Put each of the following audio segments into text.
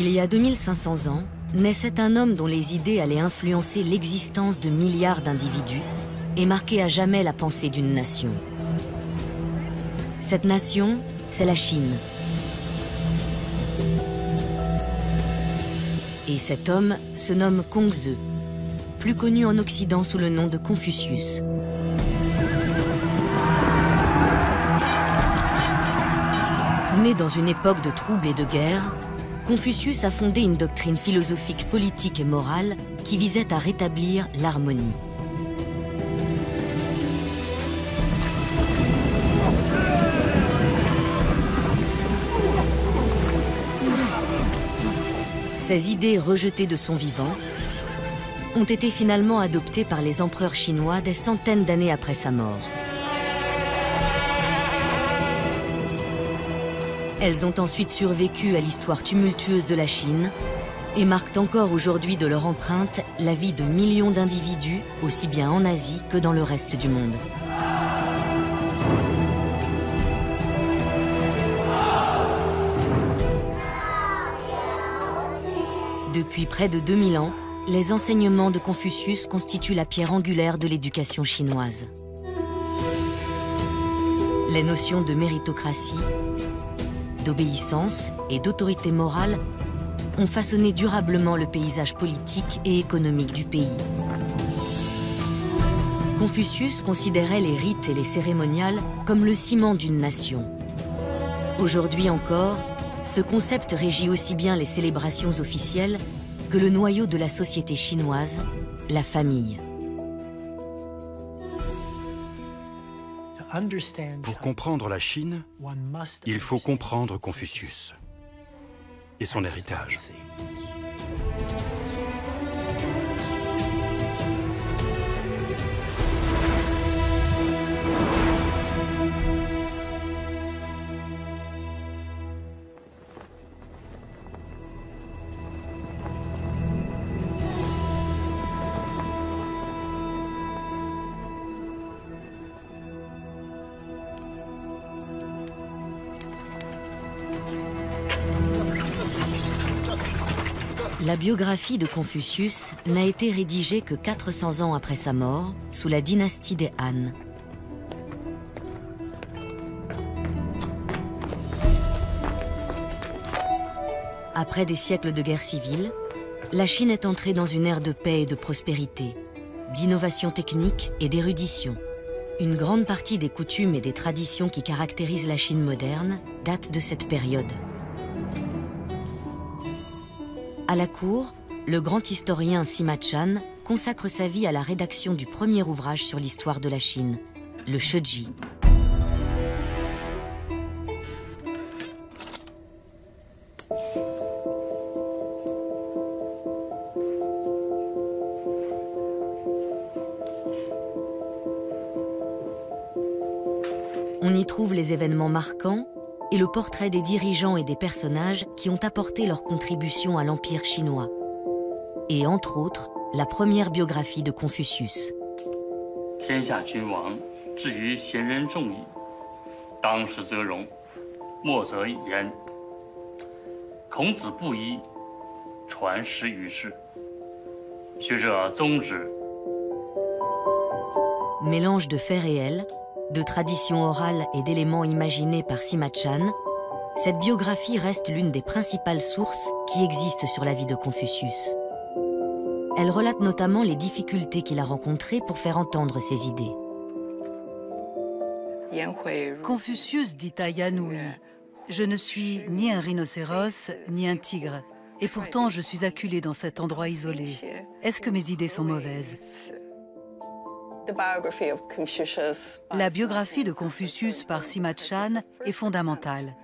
Il y a 2500 ans, naissait un homme dont les idées allaient influencer l'existence de milliards d'individus et marquer à jamais la pensée d'une nation. Cette nation, c'est la Chine. Et cet homme se nomme Kongzi, plus connu en Occident sous le nom de Confucius. Né dans une époque de troubles et de guerre, Confucius a fondé une doctrine philosophique, politique et morale qui visait à rétablir l'harmonie. Ces idées rejetées de son vivant ont été finalement adoptées par les empereurs chinois des centaines d'années après sa mort. Elles ont ensuite survécu à l'histoire tumultueuse de la Chine et marquent encore aujourd'hui de leur empreinte la vie de millions d'individus, aussi bien en Asie que dans le reste du monde. Depuis près de 2000 ans, les enseignements de Confucius constituent la pierre angulaire de l'éducation chinoise. Les notions de méritocratie, d'obéissance et d'autorité morale ont façonné durablement le paysage politique et économique du pays. Confucius considérait les rites et les cérémoniales comme le ciment d'une nation. Aujourd'hui encore, ce concept régit aussi bien les célébrations officielles que le noyau de la société chinoise, la famille. Pour comprendre la Chine, il faut comprendre Confucius et son héritage. La biographie de Confucius n'a été rédigée que 400 ans après sa mort, sous la dynastie des Han. Après des siècles de guerre civile, la Chine est entrée dans une ère de paix et de prospérité, d'innovation technique et d'érudition. Une grande partie des coutumes et des traditions qui caractérisent la Chine moderne datent de cette période. À la cour, le grand historien Sima Qian consacre sa vie à la rédaction du premier ouvrage sur l'histoire de la Chine, le Shiji. On y trouve les événements marquants et le portrait des dirigeants et des personnages qui ont apporté leur contribution à l'Empire chinois. Et entre autres, la première biographie de Confucius. Mélange de faits réels, de traditions orales et d'éléments imaginés par Sima Qian, cette biographie reste l'une des principales sources qui existent sur la vie de Confucius. Elle relate notamment les difficultés qu'il a rencontrées pour faire entendre ses idées. Confucius dit à Yan Hui, « Je ne suis ni un rhinocéros, ni un tigre, et pourtant je suis acculé dans cet endroit isolé. Est-ce que mes idées sont mauvaises ?» La biographie de Confucius par Sima Qian est fondamentale,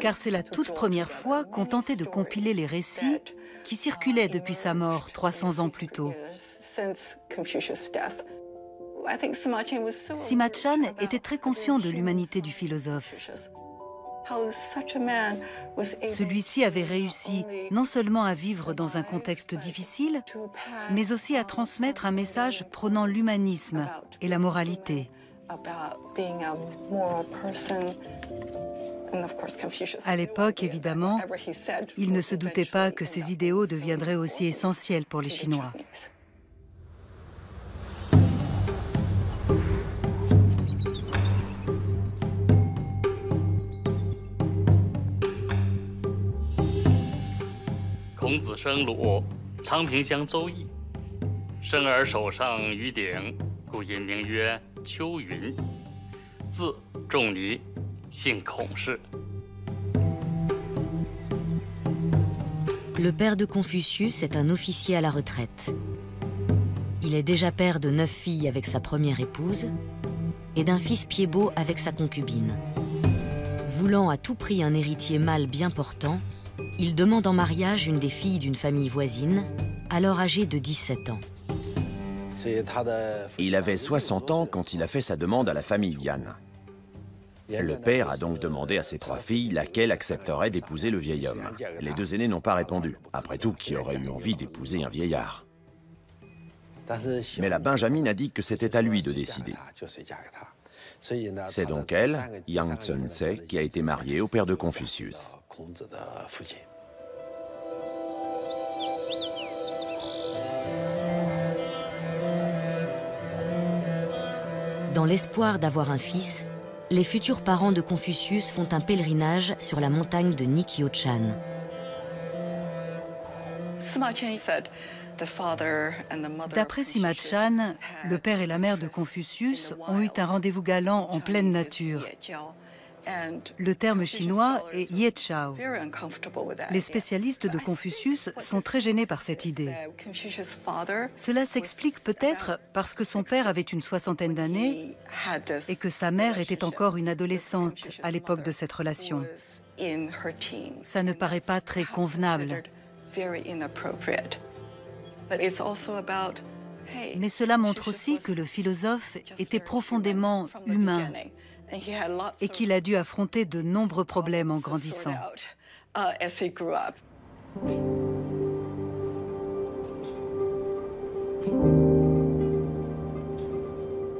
car c'est la toute première fois qu'on tentait de compiler les récits qui circulaient depuis sa mort 300 ans plus tôt. Sima Qian était très conscient de l'humanité du philosophe. Celui-ci avait réussi non seulement à vivre dans un contexte difficile, mais aussi à transmettre un message prônant l'humanisme et la moralité. À l'époque, évidemment, il ne se doutait pas que ces idéaux deviendraient aussi essentiels pour les Chinois. Le père de Confucius est un officier à la retraite. Il est déjà père de 9 filles avec sa première épouse et d'un fils pied-beau avec sa concubine. Voulant à tout prix un héritier mâle bien portant, il demande en mariage une des filles d'une famille voisine, alors âgée de 17 ans. Il avait 60 ans quand il a fait sa demande à la famille Yan. Le père a donc demandé à ses 3 filles laquelle accepterait d'épouser le vieil homme. Les 2 aînés n'ont pas répondu. Après tout, qui aurait eu envie d'épouser un vieillard? Mais la Benjamine a dit que c'était à lui de décider. C'est donc elle, Yang Tsun-tse, qui a été mariée au père de Confucius. Dans l'espoir d'avoir un fils, les futurs parents de Confucius font un pèlerinage sur la montagne de Nikyochan. D'après Sima Chan, le père et la mère de Confucius ont eu un rendez-vous galant en pleine nature. Le terme chinois est Yechao. Les spécialistes de Confucius sont très gênés par cette idée. Cela s'explique peut-être parce que son père avait une 60aine d'années et que sa mère était encore une adolescente à l'époque de cette relation. Ça ne paraît pas très convenable. Mais cela montre aussi que le philosophe était profondément humain et qu'il a dû affronter de nombreux problèmes en grandissant.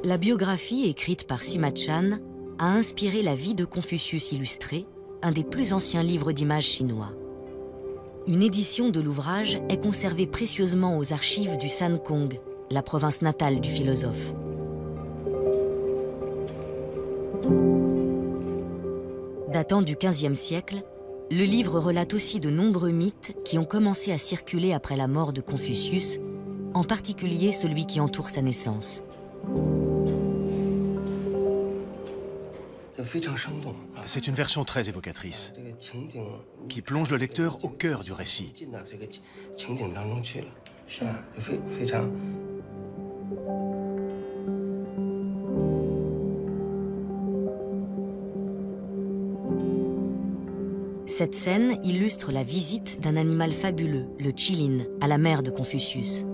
La biographie écrite par Sima Chan a inspiré la vie de Confucius illustrée, un des plus anciens livres d'images chinois. Une édition de l'ouvrage est conservée précieusement aux archives du Sankong, la province natale du philosophe. Datant du XVe siècle, le livre relate aussi de nombreux mythes qui ont commencé à circuler après la mort de Confucius, en particulier celui qui entoure sa naissance. C'est une version très évocatrice, qui plonge le lecteur au cœur du récit. Cette scène illustre la visite d'un animal fabuleux, le Qilin, à la mère de Confucius.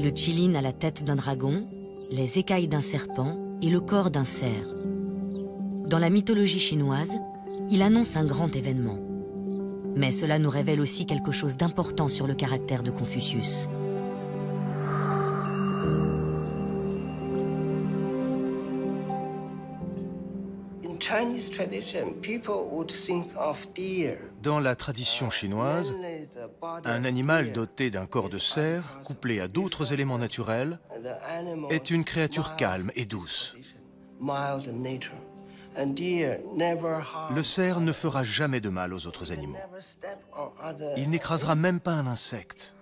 Le Qilin a la tête d'un dragon, les écailles d'un serpent et le corps d'un cerf. Dans la mythologie chinoise, il annonce un grand événement. Mais cela nous révèle aussi quelque chose d'important sur le caractère de Confucius. Dans la tradition chinoise, un animal doté d'un corps de cerf, couplé à d'autres éléments naturels, est une créature calme et douce. Le cerf ne fera jamais de mal aux autres animaux. Il n'écrasera même pas un insecte.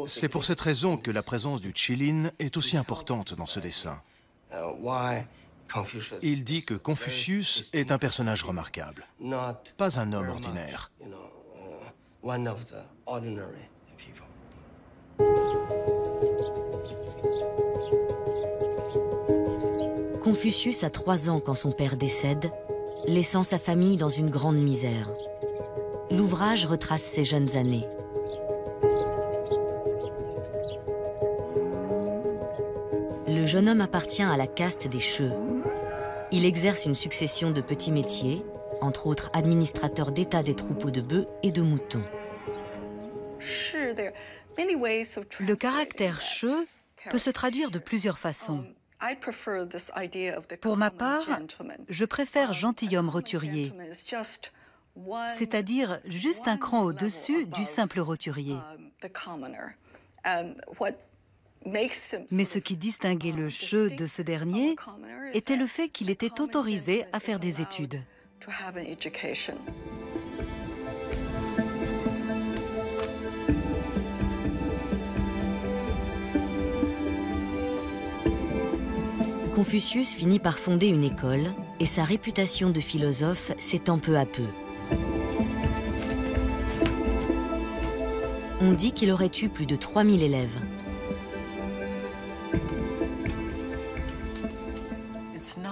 C'est pour cette raison que la présence du Qilin est aussi importante dans ce dessin. Il dit que Confucius est un personnage remarquable, pas un homme ordinaire. Confucius a 3 ans quand son père décède, laissant sa famille dans une grande misère. L'ouvrage retrace ses jeunes années. Le jeune homme appartient à la caste des Sheux. Il exerce une succession de petits métiers, entre autres administrateur d'État des troupeaux de bœufs et de moutons. Le caractère Sheux peut se traduire de plusieurs façons. Pour ma part, je préfère gentilhomme roturier, c'est-à-dire juste un cran au-dessus du simple roturier. Mais ce qui distinguait le Sheu de ce dernier était le fait qu'il était autorisé à faire des études. Confucius finit par fonder une école et sa réputation de philosophe s'étend peu à peu. On dit qu'il aurait eu plus de 3000 élèves.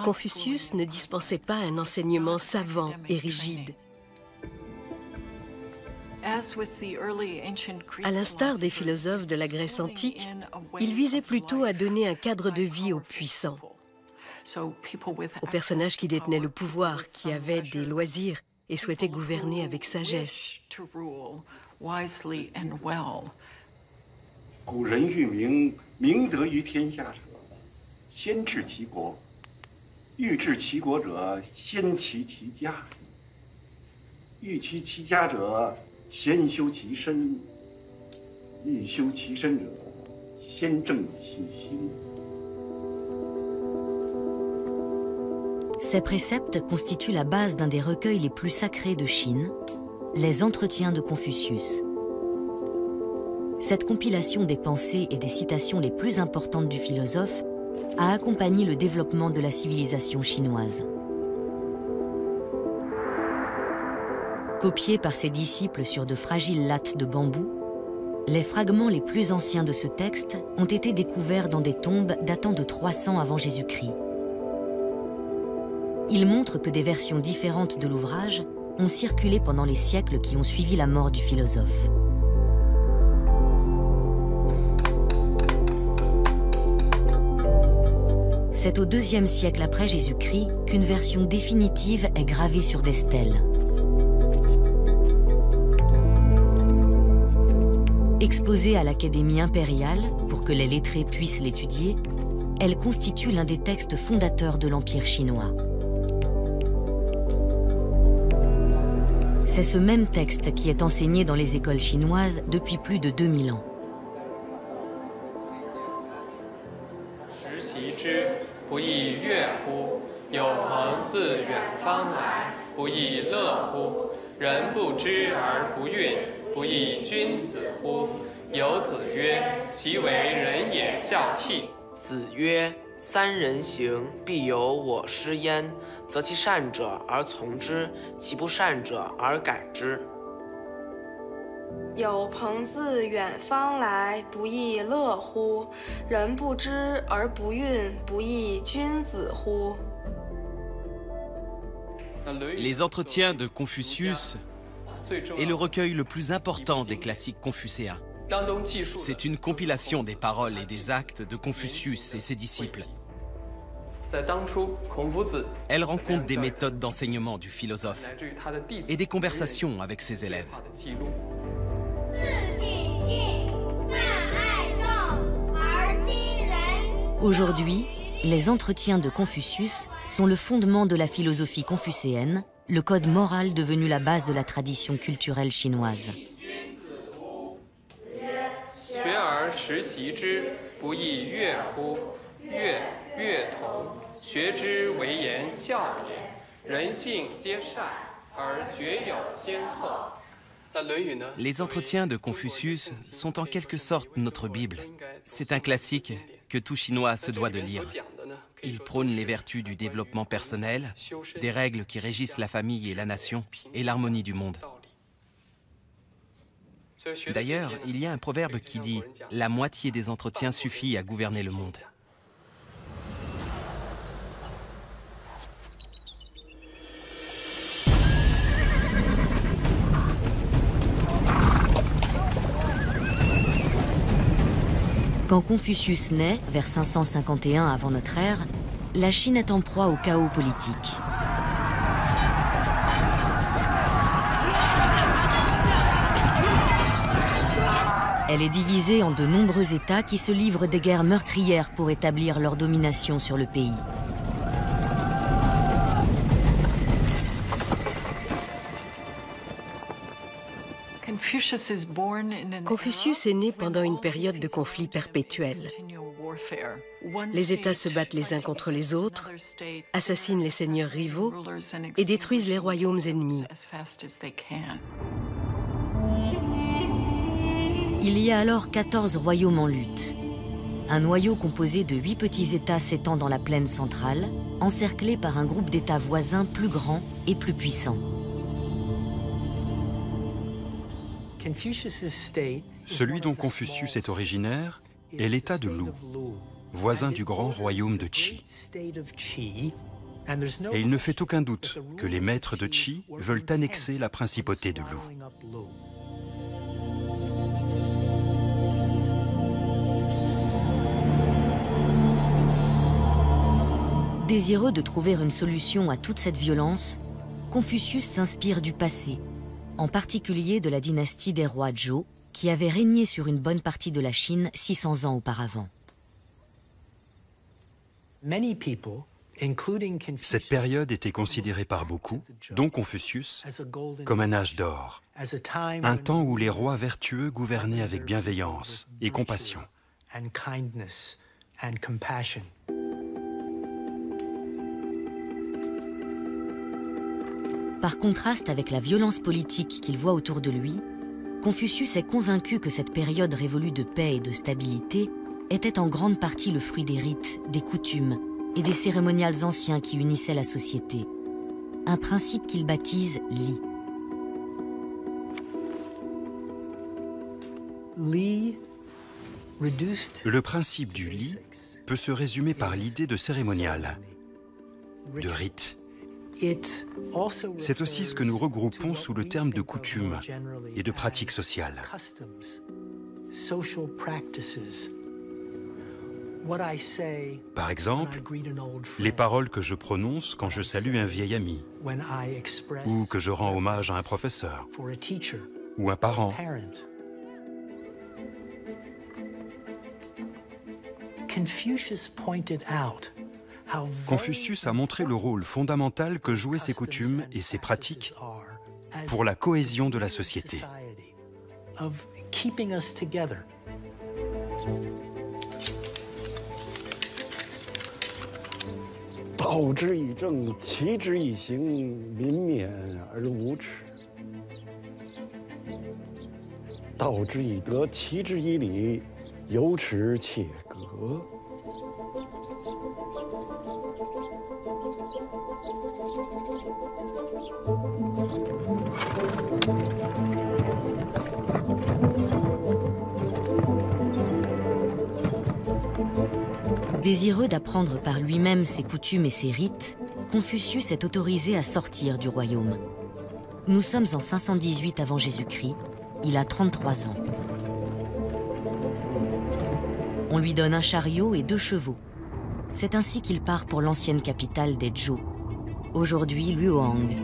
Confucius ne dispensait pas un enseignement savant et rigide. À l'instar des philosophes de la Grèce antique, il visait plutôt à donner un cadre de vie aux puissants, aux personnages qui détenaient le pouvoir, qui avaient des loisirs et souhaitaient gouverner avec sagesse. Ces préceptes constituent la base d'un des recueils les plus sacrés de Chine, les Entretiens de Confucius. Cette compilation des pensées et des citations les plus importantes du philosophe a accompagné le développement de la civilisation chinoise. Copiés par ses disciples sur de fragiles lattes de bambou, les fragments les plus anciens de ce texte ont été découverts dans des tombes datant de 300 avant Jésus-Christ. Ils montrent que des versions différentes de l'ouvrage ont circulé pendant les siècles qui ont suivi la mort du philosophe. C'est au IIe siècle après Jésus-Christ qu'une version définitive est gravée sur des stèles. Exposée à l'Académie impériale pour que les lettrés puissent l'étudier, elle constitue l'un des textes fondateurs de l'Empire chinois. C'est ce même texte qui est enseigné dans les écoles chinoises depuis plus de 2000 ans. Les Entretiens de Confucius est le recueil le plus important des classiques confucéens. C'est une compilation des paroles et des actes de Confucius et ses disciples. Elle rend compte des méthodes d'enseignement du philosophe et des conversations avec ses élèves. Aujourd'hui, les Entretiens de Confucius sont le fondement de la philosophie confucéenne, le code moral devenu la base de la tradition culturelle chinoise. Les Entretiens de Confucius sont en quelque sorte notre Bible. C'est un classique que tout Chinois se doit de lire. Il prône les vertus du développement personnel, des règles qui régissent la famille et la nation, et l'harmonie du monde. D'ailleurs, il y a un proverbe qui dit « La moitié des entretiens suffit à gouverner le monde ». Quand Confucius naît, vers 551 avant notre ère, la Chine est en proie au chaos politique. Elle est divisée en de nombreux États qui se livrent des guerres meurtrières pour établir leur domination sur le pays. Confucius est né pendant une période de conflit perpétuel. Les États se battent les uns contre les autres, assassinent les seigneurs rivaux et détruisent les royaumes ennemis. Il y a alors 14 royaumes en lutte. Un noyau composé de 8 petits États s'étend dans la plaine centrale, encerclés par un groupe d'États voisins plus grands et plus puissants. Celui dont Confucius est originaire est l'État de Lu, voisin du grand royaume de Qi. Et il ne fait aucun doute que les maîtres de Qi veulent annexer la principauté de Lu. Désireux de trouver une solution à toute cette violence, Confucius s'inspire du passé, en particulier de la dynastie des rois Zhou, qui avait régné sur une bonne partie de la Chine 600 ans auparavant. Cette période était considérée par beaucoup, dont Confucius, comme un âge d'or, un temps où les rois vertueux gouvernaient avec bienveillance et compassion. Par contraste avec la violence politique qu'il voit autour de lui, Confucius est convaincu que cette période révolue de paix et de stabilité était en grande partie le fruit des rites, des coutumes et des cérémonials anciens qui unissaient la société. Un principe qu'il baptise Li. Le principe du Li peut se résumer par l'idée de cérémonial, de rite. C'est aussi ce que nous regroupons sous le terme de coutume et de pratique sociale. Par exemple, les paroles que je prononce quand je salue un vieil ami, ou que je rends hommage à un professeur, ou un parent. Confucius a montré le rôle fondamental que jouaient ces coutumes et ces pratiques pour la cohésion de la société. Désireux d'apprendre par lui-même ses coutumes et ses rites, Confucius est autorisé à sortir du royaume. Nous sommes en 518 avant Jésus-Christ, il a 33 ans. On lui donne un chariot et 2 chevaux. C'est ainsi qu'il part pour l'ancienne capitale des Zhou, aujourd'hui Luoyang.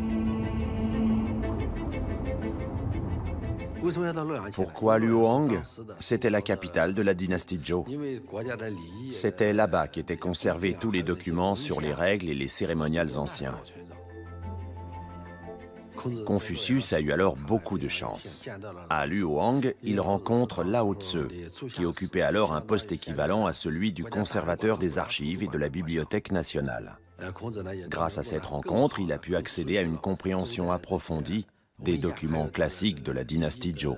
Pourquoi Luoyang? C'était la capitale de la dynastie Zhou. C'était là-bas qu'étaient conservés tous les documents sur les règles et les cérémonials anciens. Confucius a eu alors beaucoup de chance. À Luoyang, il rencontre Lao Tzu, qui occupait alors un poste équivalent à celui du conservateur des archives et de la Bibliothèque nationale. Grâce à cette rencontre, il a pu accéder à une compréhension approfondie des documents classiques de la dynastie Zhou.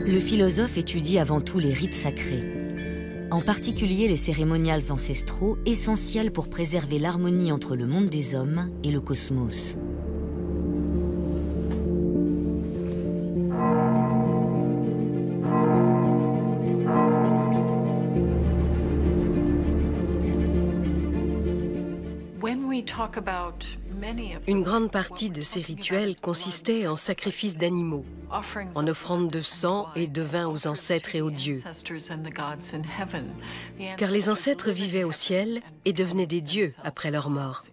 Le philosophe étudie avant tout les rites sacrés, en particulier les cérémonials ancestraux essentiels pour préserver l'harmonie entre le monde des hommes et le cosmos. Une grande partie de ces rituels consistait en sacrifice d'animaux, en offrande de sang et de vin aux ancêtres et aux dieux. Car les ancêtres vivaient au ciel et devenaient des dieux après leur mort.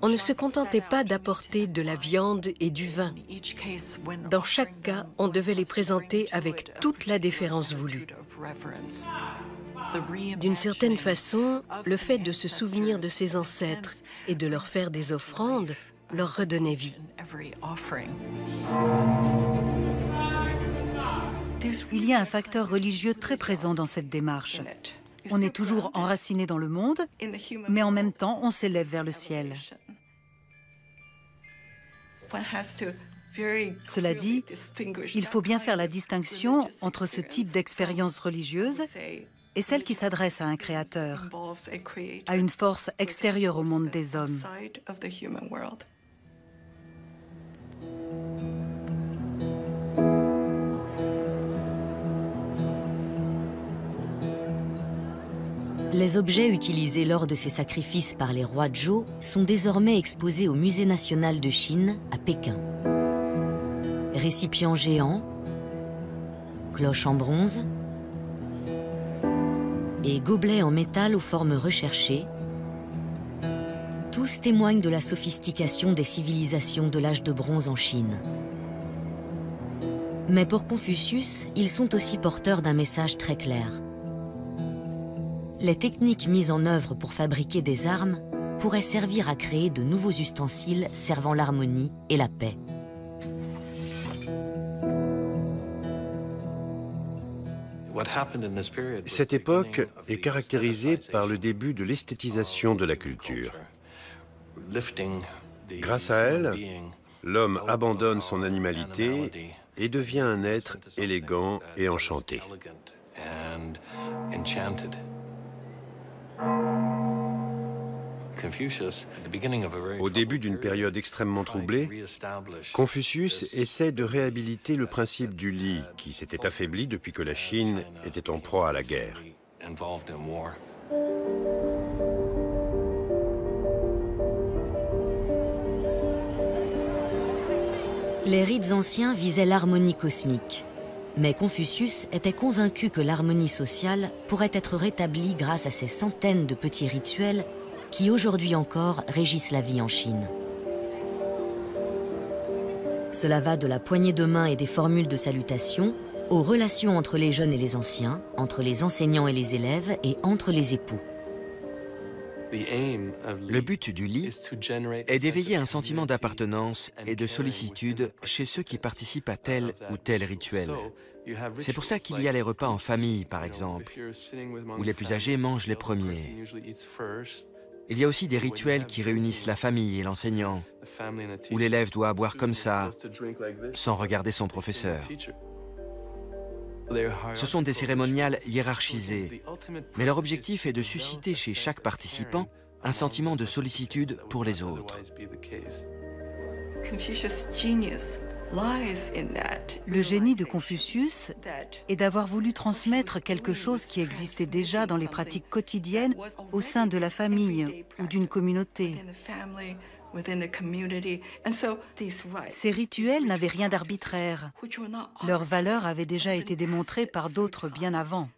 On ne se contentait pas d'apporter de la viande et du vin. Dans chaque cas, on devait les présenter avec toute la déférence voulue. D'une certaine façon, le fait de se souvenir de ses ancêtres et de leur faire des offrandes leur redonnait vie. Il y a un facteur religieux très présent dans cette démarche. On est toujours enraciné dans le monde, mais en même temps, on s'élève vers le ciel. Cela dit, il faut bien faire la distinction entre ce type d'expérience religieuse et celle qui s'adresse à un créateur, à une force extérieure au monde des hommes. Les objets utilisés lors de ces sacrifices par les rois Zhou sont désormais exposés au Musée national de Chine à Pékin. Récipients géants, cloches en bronze et gobelets en métal aux formes recherchées, tous témoignent de la sophistication des civilisations de l'âge de bronze en Chine. Mais pour Confucius, ils sont aussi porteurs d'un message très clair. Les techniques mises en œuvre pour fabriquer des armes pourraient servir à créer de nouveaux ustensiles servant l'harmonie et la paix. Cette époque est caractérisée par le début de l'esthétisation de la culture. Grâce à elle, l'homme abandonne son animalité et devient un être élégant et enchanté. Au début d'une période extrêmement troublée, Confucius essaie de réhabiliter le principe du li qui s'était affaibli depuis que la Chine était en proie à la guerre. Les rites anciens visaient l'harmonie cosmique. Mais Confucius était convaincu que l'harmonie sociale pourrait être rétablie grâce à ces centaines de petits rituels qui, aujourd'hui encore, régissent la vie en Chine. Cela va de la poignée de main et des formules de salutation aux relations entre les jeunes et les anciens, entre les enseignants et les élèves et entre les époux. Le but du li est d'éveiller un sentiment d'appartenance et de sollicitude chez ceux qui participent à tel ou tel rituel. C'est pour ça qu'il y a les repas en famille, par exemple, où les plus âgés mangent les premiers. Il y a aussi des rituels qui réunissent la famille et l'enseignant, où l'élève doit boire comme ça, sans regarder son professeur. Ce sont des cérémoniales hiérarchisées, mais leur objectif est de susciter chez chaque participant un sentiment de sollicitude pour les autres. Le génie de Confucius est d'avoir voulu transmettre quelque chose qui existait déjà dans les pratiques quotidiennes au sein de la famille ou d'une communauté. Ces rituels n'avaient rien d'arbitraire. Leur valeur avait déjà été démontrée par d'autres bien avant.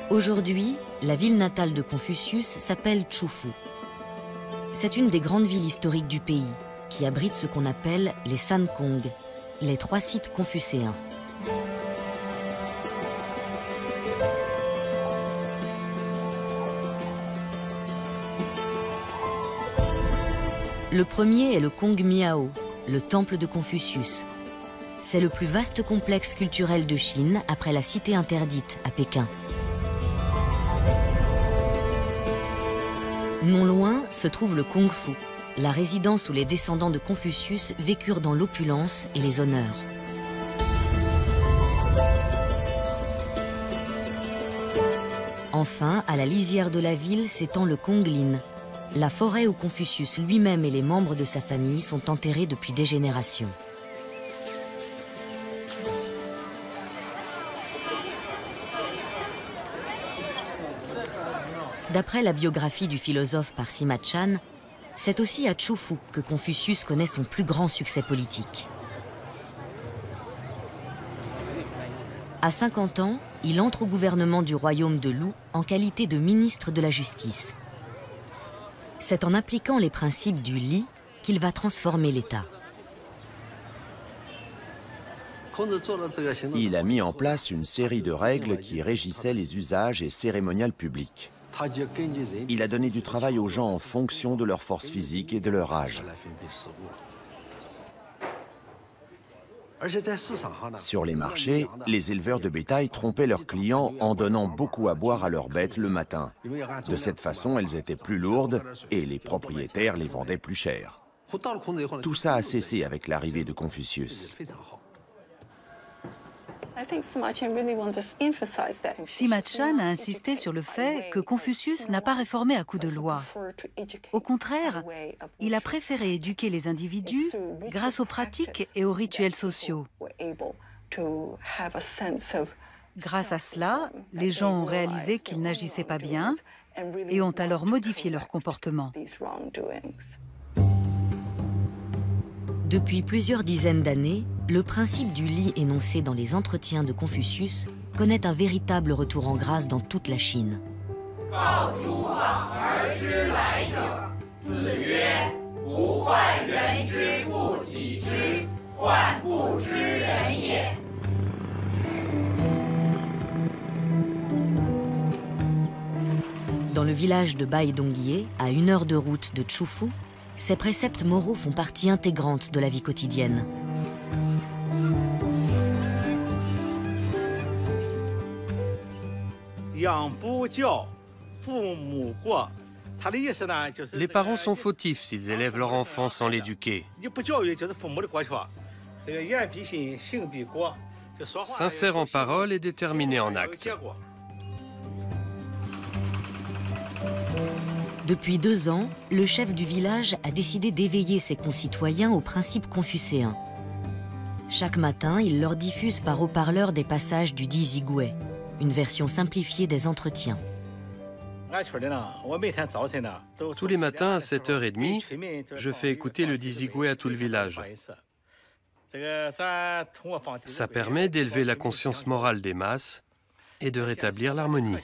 Aujourd'hui, la ville natale de Confucius s'appelle Chufu. C'est une des grandes villes historiques du pays, qui abrite ce qu'on appelle les Sankong, les 3 sites confucéens. Le premier est le Kong Miao, le temple de Confucius. C'est le plus vaste complexe culturel de Chine après la cité interdite à Pékin. Non loin se trouve le Kung Fu, la résidence où les descendants de Confucius vécurent dans l'opulence et les honneurs. Enfin, à la lisière de la ville s'étend le Konglin, la forêt où Confucius lui-même et les membres de sa famille sont enterrés depuis des générations. D'après la biographie du philosophe par Sima Chan, c'est aussi à Chufu que Confucius connaît son plus grand succès politique. À 50 ans, il entre au gouvernement du royaume de Lu en qualité de ministre de la Justice. C'est en appliquant les principes du Li qu'il va transformer l'État. Il a mis en place une série de règles qui régissaient les usages et cérémonials publics. Il a donné du travail aux gens en fonction de leur force physique et de leur âge. Sur les marchés, les éleveurs de bétail trompaient leurs clients en donnant beaucoup à boire à leurs bêtes le matin. De cette façon, elles étaient plus lourdes et les propriétaires les vendaient plus cher. Tout ça a cessé avec l'arrivée de Confucius. Sima Chan a insisté sur le fait que Confucius n'a pas réformé à coup de loi. Au contraire, il a préféré éduquer les individus grâce aux pratiques et aux rituels sociaux. Grâce à cela, les gens ont réalisé qu'ils n'agissaient pas bien et ont alors modifié leur comportement. Depuis plusieurs dizaines d'années, le principe du Li énoncé dans les entretiens de Confucius connaît un véritable retour en grâce dans toute la Chine. Dans le village de Baidongye, à 1 heure de route de Chufu, ces préceptes moraux font partie intégrante de la vie quotidienne. Les parents sont fautifs s'ils élèvent leur enfant sans l'éduquer. Sincère en parole et déterminé en acte. Depuis 2 ans, le chef du village a décidé d'éveiller ses concitoyens aux principes confucéens. Chaque matin, il leur diffuse par haut-parleur des passages du Dizigui, une version simplifiée des entretiens. Tous les matins à 7h30, je fais écouter le Dizigui à tout le village. Ça permet d'élever la conscience morale des masses et de rétablir l'harmonie.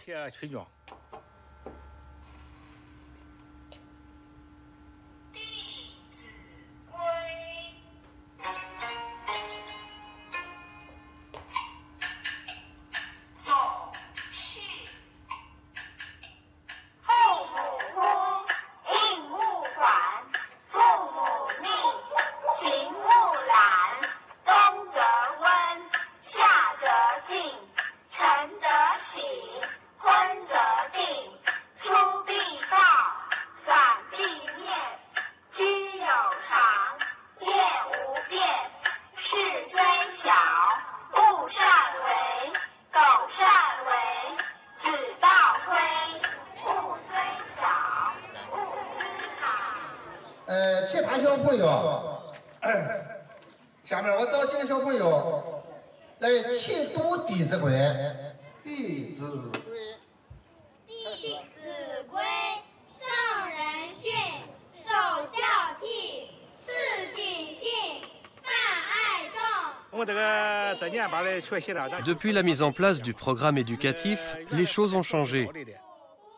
Depuis la mise en place du programme éducatif, les choses ont changé.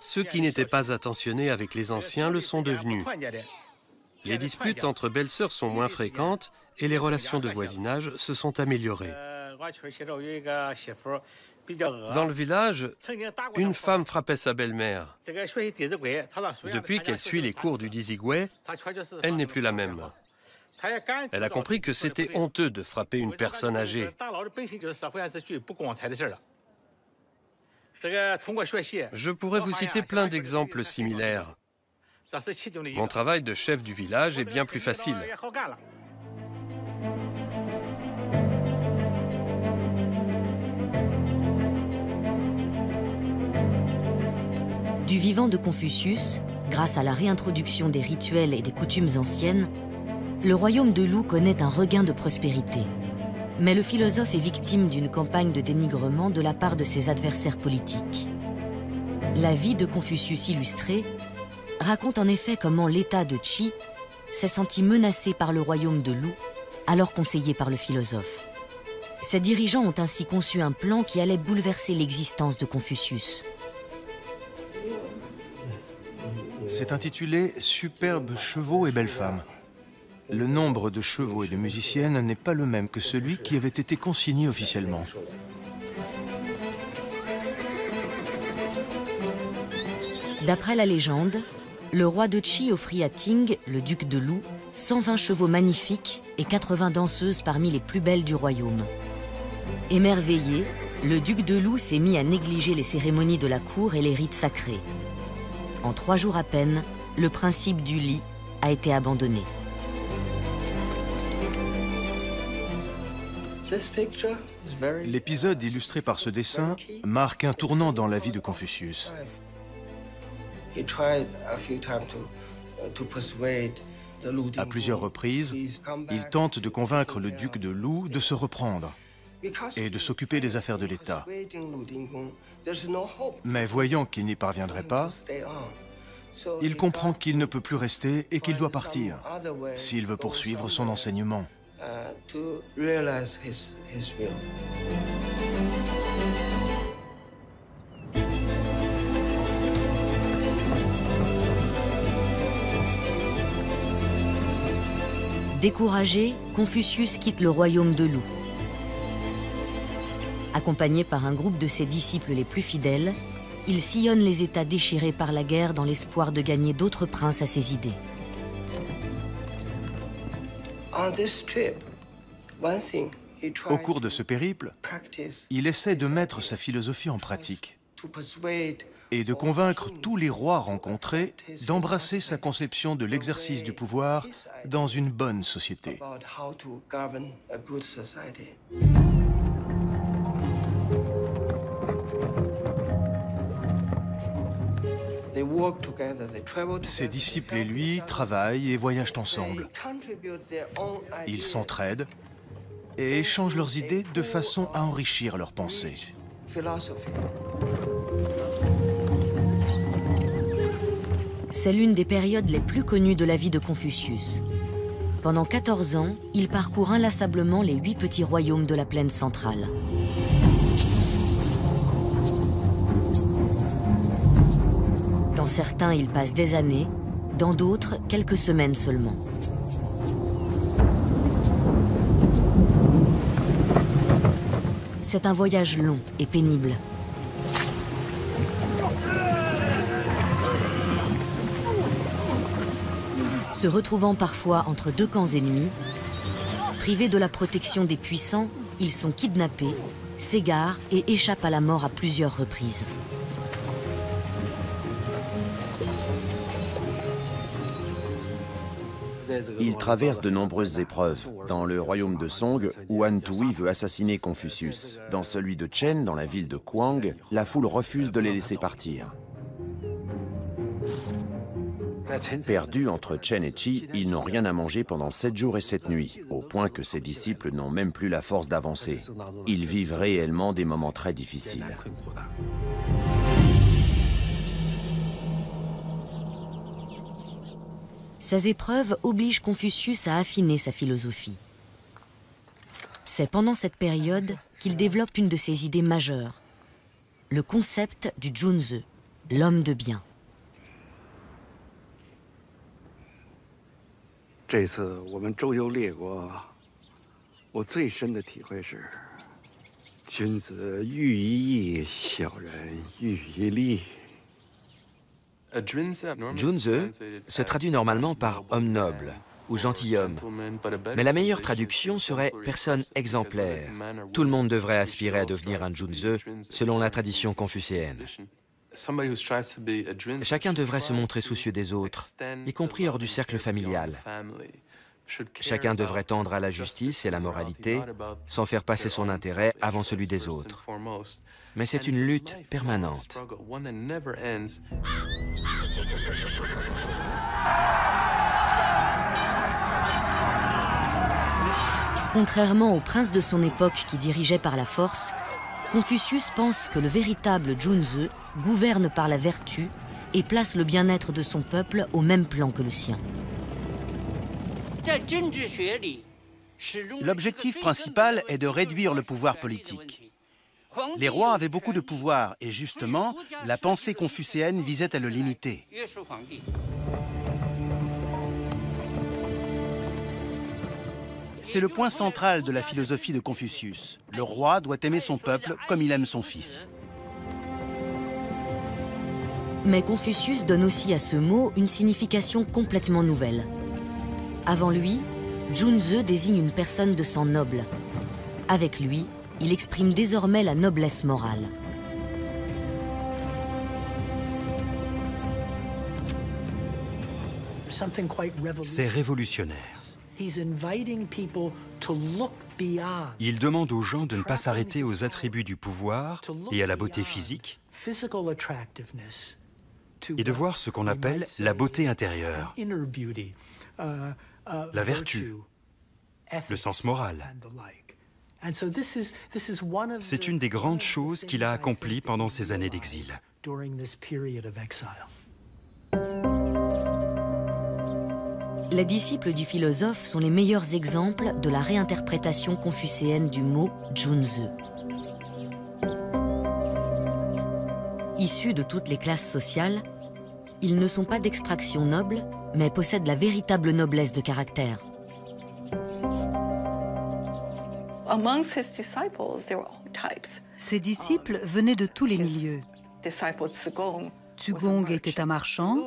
Ceux qui n'étaient pas attentionnés avec les anciens le sont devenus. Les disputes entre belles-sœurs sont moins fréquentes et les relations de voisinage se sont améliorées. Dans le village, une femme frappait sa belle-mère. Depuis qu'elle suit les cours du Dizigui, elle n'est plus la même. Elle a compris que c'était honteux de frapper une personne âgée. Je pourrais vous citer plein d'exemples similaires. Mon travail de chef du village est bien plus facile. Du vivant de Confucius, grâce à la réintroduction des rituels et des coutumes anciennes, le royaume de Lu connaît un regain de prospérité. Mais le philosophe est victime d'une campagne de dénigrement de la part de ses adversaires politiques. La vie de Confucius illustrée raconte en effet comment l'État de Qi s'est senti menacé par le royaume de Lu, alors conseillé par le philosophe. Ces dirigeants ont ainsi conçu un plan qui allait bouleverser l'existence de Confucius. C'est intitulé « Superbes chevaux et belles femmes ». Le nombre de chevaux et de musiciennes n'est pas le même que celui qui avait été consigné officiellement. D'après la légende, le roi de Qi offrit à Ting, le duc de Lu, 120 chevaux magnifiques et 80 danseuses parmi les plus belles du royaume. Émerveillé, le duc de Lu s'est mis à négliger les cérémonies de la cour et les rites sacrés. En 3 jours à peine, le principe du li a été abandonné. L'épisode illustré par ce dessin marque un tournant dans la vie de Confucius. À plusieurs reprises, il tente de convaincre le duc de Lu de se reprendre et de s'occuper des affaires de l'État. Mais voyant qu'il n'y parviendrait pas, il comprend qu'il ne peut plus rester et qu'il doit partir s'il veut poursuivre son enseignement. Découragé, Confucius quitte le royaume de Lu. Accompagné par un groupe de ses disciples les plus fidèles, il sillonne les États déchirés par la guerre dans l'espoir de gagner d'autres princes à ses idées. Au cours de ce périple, il essaie de mettre sa philosophie en pratique et de convaincre tous les rois rencontrés d'embrasser sa conception de l'exercice du pouvoir dans une bonne société. Ses disciples et lui travaillent et voyagent ensemble. Ils s'entraident et échangent leurs idées de façon à enrichir leurs pensées. C'est l'une des périodes les plus connues de la vie de Confucius. Pendant 14 ans, il parcourt inlassablement les 8 petits royaumes de la plaine centrale. Dans certains, il passe des années, dans d'autres, quelques semaines seulement. C'est un voyage long et pénible. Se retrouvant parfois entre 2 camps ennemis, privés de la protection des puissants, ils sont kidnappés, s'égarent et échappent à la mort à plusieurs reprises. Il traverse de nombreuses épreuves. Dans le royaume de Song, Huan Tui veut assassiner Confucius. Dans celui de Chen, dans la ville de Kuang, la foule refuse de les laisser partir. Perdus entre Chen et Qi, ils n'ont rien à manger pendant 7 jours et 7 nuits, au point que ses disciples n'ont même plus la force d'avancer. Ils vivent réellement des moments très difficiles. Ces épreuves obligent Confucius à affiner sa philosophie. C'est pendant cette période qu'il développe une de ses idées majeures, le concept du Junzi, l'homme de bien. Junzi se traduit normalement par homme noble ou gentilhomme. Mais la meilleure traduction serait personne exemplaire. Tout le monde devrait aspirer à devenir un Junzi selon la tradition confucéenne. Chacun devrait se montrer soucieux des autres, y compris hors du cercle familial. Chacun devrait tendre à la justice et à la moralité sans faire passer son intérêt avant celui des autres. Mais c'est une lutte permanente. Contrairement aux princes de son époque qui dirigeaient par la force, Confucius pense que le véritable Junzi gouverne par la vertu et place le bien-être de son peuple au même plan que le sien. L'objectif principal est de réduire le pouvoir politique. Les rois avaient beaucoup de pouvoir et justement, la pensée confucéenne visait à le limiter. C'est le point central de la philosophie de Confucius. Le roi doit aimer son peuple comme il aime son fils. Mais Confucius donne aussi à ce mot une signification complètement nouvelle. Avant lui, Junzi désigne une personne de sang noble. Avec lui, il exprime désormais la noblesse morale. C'est révolutionnaire. Il demande aux gens de ne pas s'arrêter aux attributs du pouvoir et à la beauté physique, et de voir ce qu'on appelle la beauté intérieure, la vertu, le sens moral. C'est une des grandes choses qu'il a accomplies pendant ces années d'exil. Les disciples du philosophe sont les meilleurs exemples de la réinterprétation confucéenne du mot Junzi. Issus de toutes les classes sociales, ils ne sont pas d'extraction noble, mais possèdent la véritable noblesse de caractère. Ses disciples venaient de tous les milieux. Zhugong était un marchand,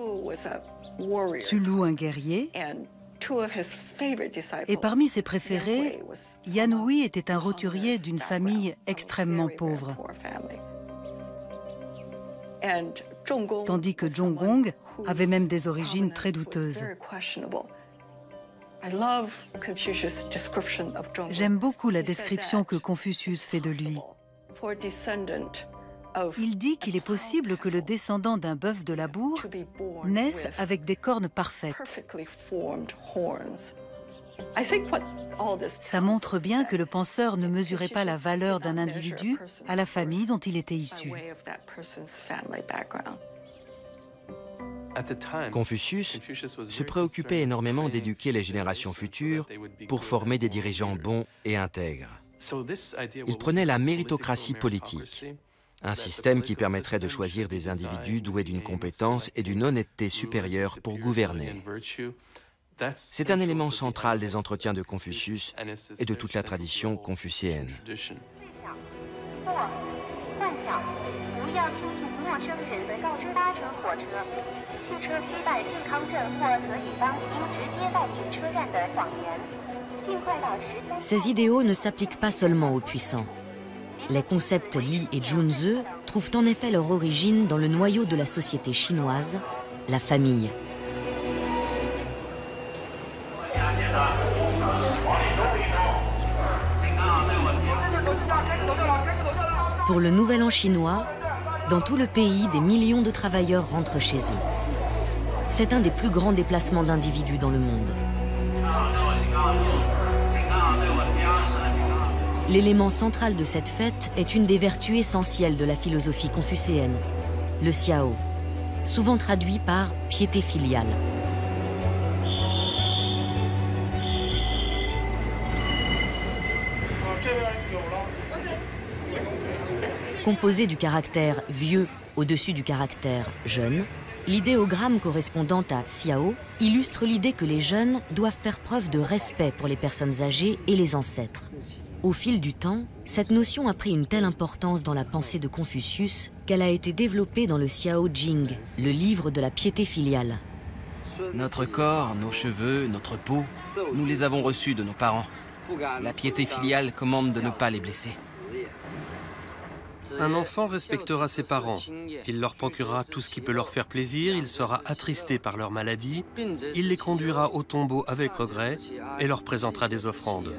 Zulu un guerrier, et parmi ses préférés, Yan Hui était un roturier d'une famille extrêmement pauvre. Tandis que Zhonggong avait même des origines très douteuses. J'aime beaucoup la description que Confucius fait de lui. Il dit qu'il est possible que le descendant d'un bœuf de labour naisse avec des cornes parfaites. Ça montre bien que le penseur ne mesurait pas la valeur d'un individu à la famille dont il était issu. Confucius se préoccupait énormément d'éduquer les générations futures pour former des dirigeants bons et intègres. Il prenait la méritocratie politique, un système qui permettrait de choisir des individus doués d'une compétence et d'une honnêteté supérieure pour gouverner. C'est un élément central des entretiens de Confucius et de toute la tradition confucéenne. Ces idéaux ne s'appliquent pas seulement aux puissants. Les concepts Li et Junzi trouvent en effet leur origine dans le noyau de la société chinoise, la famille. Pour le Nouvel An chinois, dans tout le pays, des millions de travailleurs rentrent chez eux. C'est un des plus grands déplacements d'individus dans le monde. L'élément central de cette fête est une des vertus essentielles de la philosophie confucéenne, le xiao, souvent traduit par piété filiale. Composé du caractère vieux au-dessus du caractère jeune, l'idéogramme correspondant à xiao illustre l'idée que les jeunes doivent faire preuve de respect pour les personnes âgées et les ancêtres. Au fil du temps, cette notion a pris une telle importance dans la pensée de Confucius qu'elle a été développée dans le Xiao Jing, le livre de la piété filiale. Notre corps, nos cheveux, notre peau, nous les avons reçus de nos parents. La piété filiale commande de ne pas les blesser. Un enfant respectera ses parents. Il leur procurera tout ce qui peut leur faire plaisir, il sera attristé par leur maladie, il les conduira au tombeau avec regret et leur présentera des offrandes.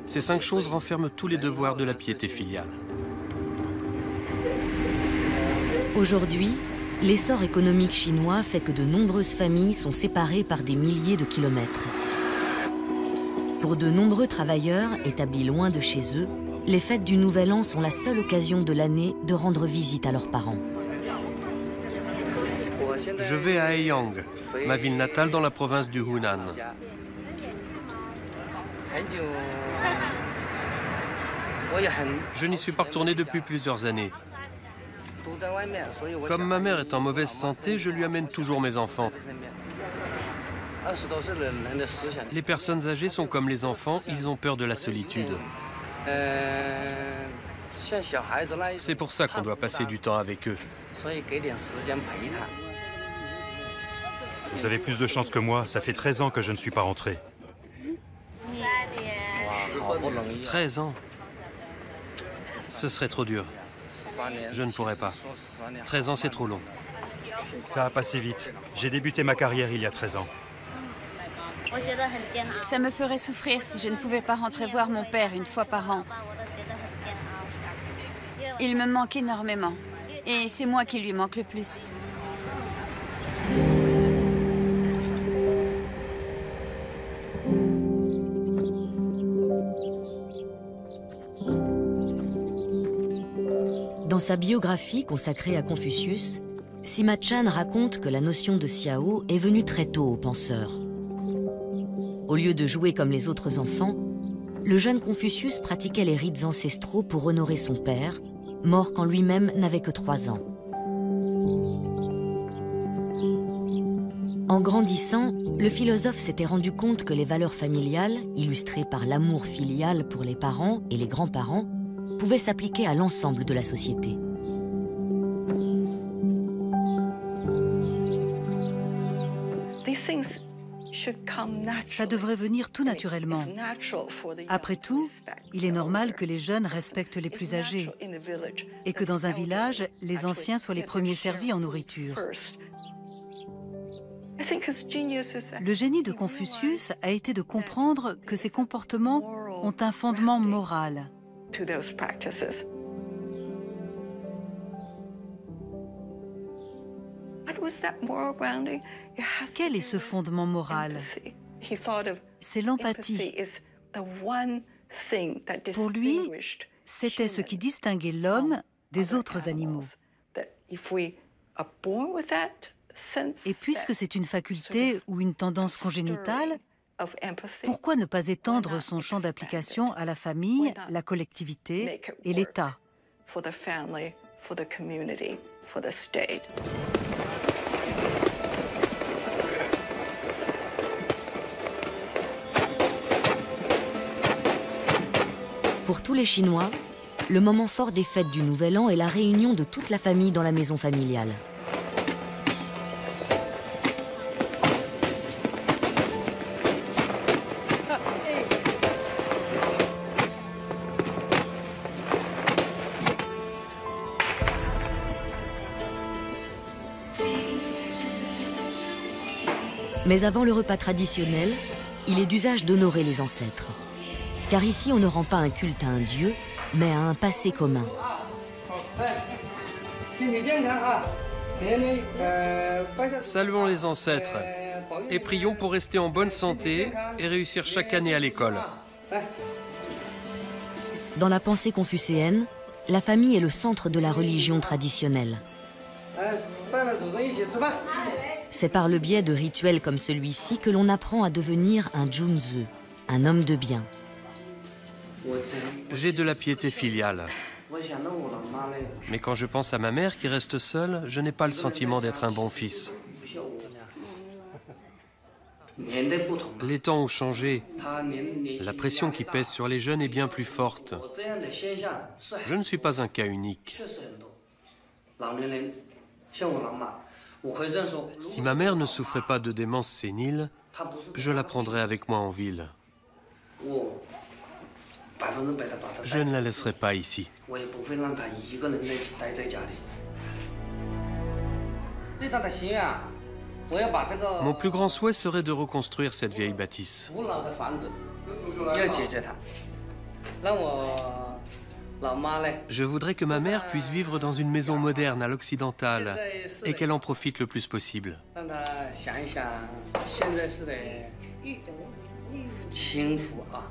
Ces 5 choses renferment tous les devoirs de la piété filiale. Aujourd'hui, l'essor économique chinois fait que de nombreuses familles sont séparées par des milliers de kilomètres. Pour de nombreux travailleurs établis loin de chez eux, les fêtes du Nouvel An sont la seule occasion de l'année de rendre visite à leurs parents. Je vais à Heyang, ma ville natale dans la province du Hunan. Je n'y suis pas retourné depuis plusieurs années. Comme ma mère est en mauvaise santé, je lui amène toujours mes enfants. Les personnes âgées sont comme les enfants, ils ont peur de la solitude. C'est pour ça qu'on doit passer du temps avec eux. Vous avez plus de chance que moi, ça fait 13 ans que je ne suis pas rentré. 13 ans. Ce serait trop dur. Je ne pourrais pas. 13 ans, c'est trop long. Ça a passé vite. J'ai débuté ma carrière il y a 13 ans. Ça me ferait souffrir si je ne pouvais pas rentrer voir mon père une fois par an. Il me manque énormément. Et c'est moi qui lui manque le plus. Dans sa biographie consacrée à Confucius, Sima Chan raconte que la notion de Xiao est venue très tôt aux penseurs. Au lieu de jouer comme les autres enfants, le jeune Confucius pratiquait les rites ancestraux pour honorer son père, mort quand lui-même n'avait que 3 ans. En grandissant, le philosophe s'était rendu compte que les valeurs familiales, illustrées par l'amour filial pour les parents et les grands-parents, pouvaient s'appliquer à l'ensemble de la société. Ça devrait venir tout naturellement. Après tout, il est normal que les jeunes respectent les plus âgés et que dans un village, les anciens soient les premiers servis en nourriture. Le génie de Confucius a été de comprendre que ces comportements ont un fondement moral. Quel est ce fondement moral? C'est l'empathie. Pour lui, c'était ce qui distinguait l'homme des autres animaux. Et puisque c'est une faculté ou une tendance congénitale, pourquoi ne pas étendre son champ d'application à la famille, la collectivité et l'État? Pour tous les Chinois, le moment fort des fêtes du Nouvel An est la réunion de toute la famille dans la maison familiale. Mais avant le repas traditionnel, il est d'usage d'honorer les ancêtres. Car ici, on ne rend pas un culte à un dieu, mais à un passé commun. Saluons les ancêtres et prions pour rester en bonne santé et réussir chaque année à l'école. Dans la pensée confucéenne, la famille est le centre de la religion traditionnelle. C'est par le biais de rituels comme celui-ci que l'on apprend à devenir un Junzi, un homme de bien. J'ai de la piété filiale. Mais quand je pense à ma mère qui reste seule, je n'ai pas le sentiment d'être un bon fils. Les temps ont changé. La pression qui pèse sur les jeunes est bien plus forte. Je ne suis pas un cas unique. Si ma mère ne souffrait pas de démence sénile, je la prendrais avec moi en ville. Je ne la laisserai pas ici. Mon plus grand souhait serait de reconstruire cette vieille bâtisse. Je voudrais que ma mère puisse vivre dans une maison moderne à l'occidentale et qu'elle en profite le plus possible.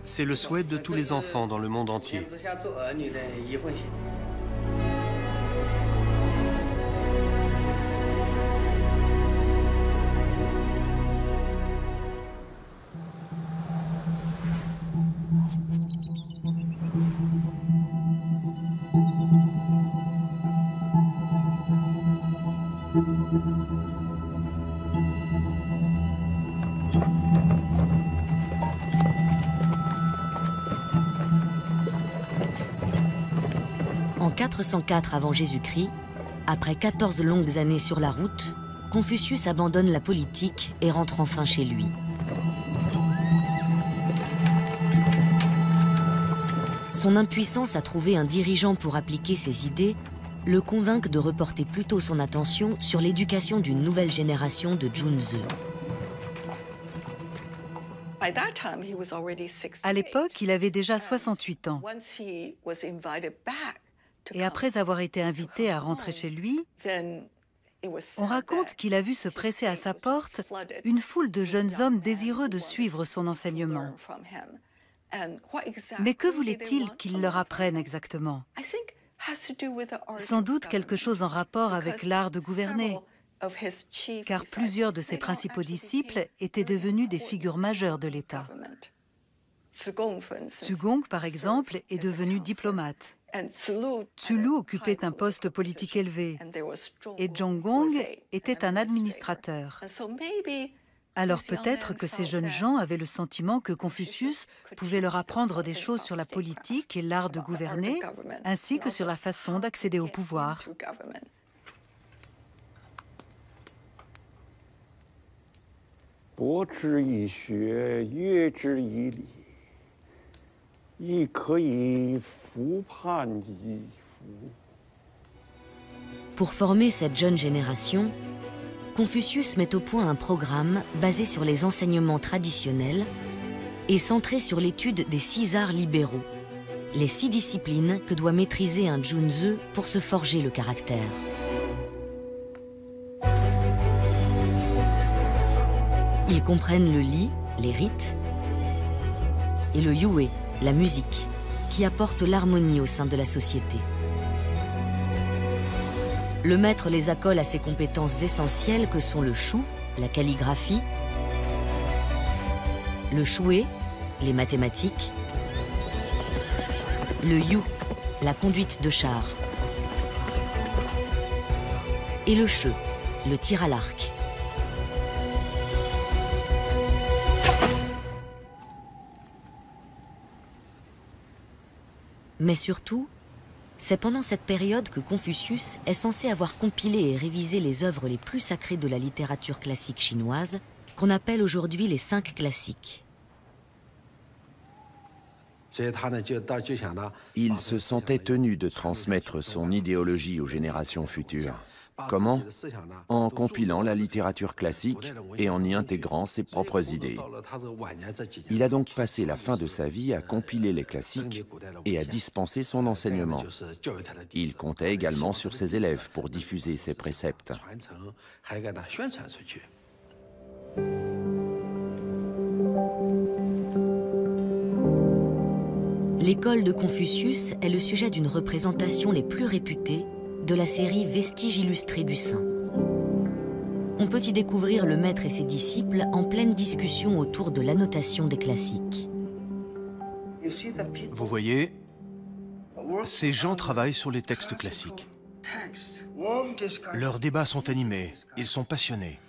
C'est le souhait de tous les enfants dans le monde entier. En 404 avant Jésus-Christ, après 14 longues années sur la route, Confucius abandonne la politique et rentre enfin chez lui. Son impuissance à trouver un dirigeant pour appliquer ses idées le convainc de reporter plutôt son attention sur l'éducation d'une nouvelle génération de Junzi. À l'époque, il avait déjà 68 ans. Et après avoir été invité à rentrer chez lui, on raconte qu'il a vu se presser à sa porte une foule de jeunes hommes désireux de suivre son enseignement. Mais que voulait-il qu'il leur apprenne exactement? Sans doute quelque chose en rapport avec l'art de gouverner, car plusieurs de ses principaux disciples étaient devenus des figures majeures de l'État. Zhugong, par exemple, est devenu diplomate. Tsulu occupait un poste politique élevé et Zhonggong était un administrateur. Alors peut-être que ces jeunes gens avaient le sentiment que Confucius pouvait leur apprendre des choses sur la politique et l'art de gouverner, ainsi que sur la façon d'accéder au pouvoir. Pour former cette jeune génération, Confucius met au point un programme basé sur les enseignements traditionnels et centré sur l'étude des 6 arts libéraux, les 6 disciplines que doit maîtriser un Junzi pour se forger le caractère. Ils comprennent le li, les rites, et le yue, la musique, qui apporte l'harmonie au sein de la société. Le maître les accole à ses compétences essentielles que sont le shu, la calligraphie, le shui, les mathématiques, le yu, la conduite de char, et le she, le tir à l'arc. Mais surtout, c'est pendant cette période que Confucius est censé avoir compilé et révisé les œuvres les plus sacrées de la littérature classique chinoise, qu'on appelle aujourd'hui les 5 classiques. Il se sentait tenu de transmettre son idéologie aux générations futures. Comment? En compilant la littérature classique et en y intégrant ses propres idées. Il a donc passé la fin de sa vie à compiler les classiques et à dispenser son enseignement. Il comptait également sur ses élèves pour diffuser ses préceptes. L'école de Confucius est le sujet d'une représentation les plus réputées de la série Vestiges illustrés du Saint. On peut y découvrir le maître et ses disciples en pleine discussion autour de l'annotation des classiques. Vous voyez, ces gens travaillent sur les textes classiques. Leurs débats sont animés, ils sont passionnés.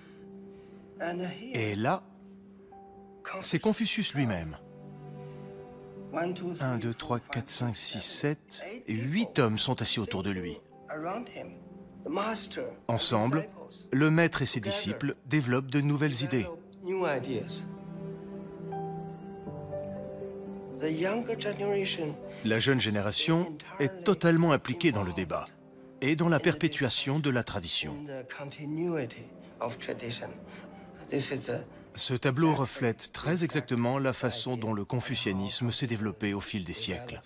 Et là, c'est Confucius lui-même. 1, 2, 3, 4, 5, 6, 7 et 8 hommes sont assis autour de lui. Ensemble, le maître et ses disciples développent de nouvelles idées. La jeune génération est totalement impliquée dans le débat et dans la perpétuation de la tradition. Ce tableau reflète très exactement la façon dont le confucianisme s'est développé au fil des siècles.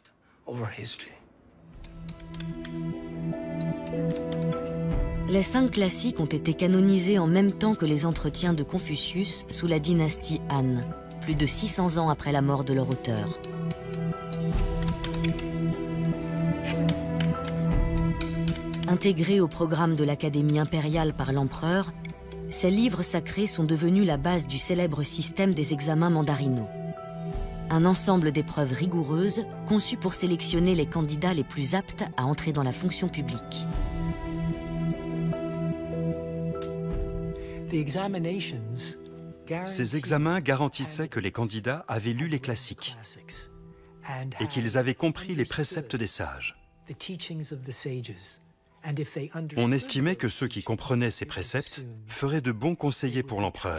Les 5 classiques ont été canonisés en même temps que les entretiens de Confucius sous la dynastie Han, plus de 600 ans après la mort de leur auteur. Intégrés au programme de l'Académie impériale par l'empereur, ces livres sacrés sont devenus la base du célèbre système des examens mandarinaux. Un ensemble d'épreuves rigoureuses conçues pour sélectionner les candidats les plus aptes à entrer dans la fonction publique. Ces examens garantissaient que les candidats avaient lu les classiques et qu'ils avaient compris les préceptes des sages. On estimait que ceux qui comprenaient ces préceptes feraient de bons conseillers pour l'empereur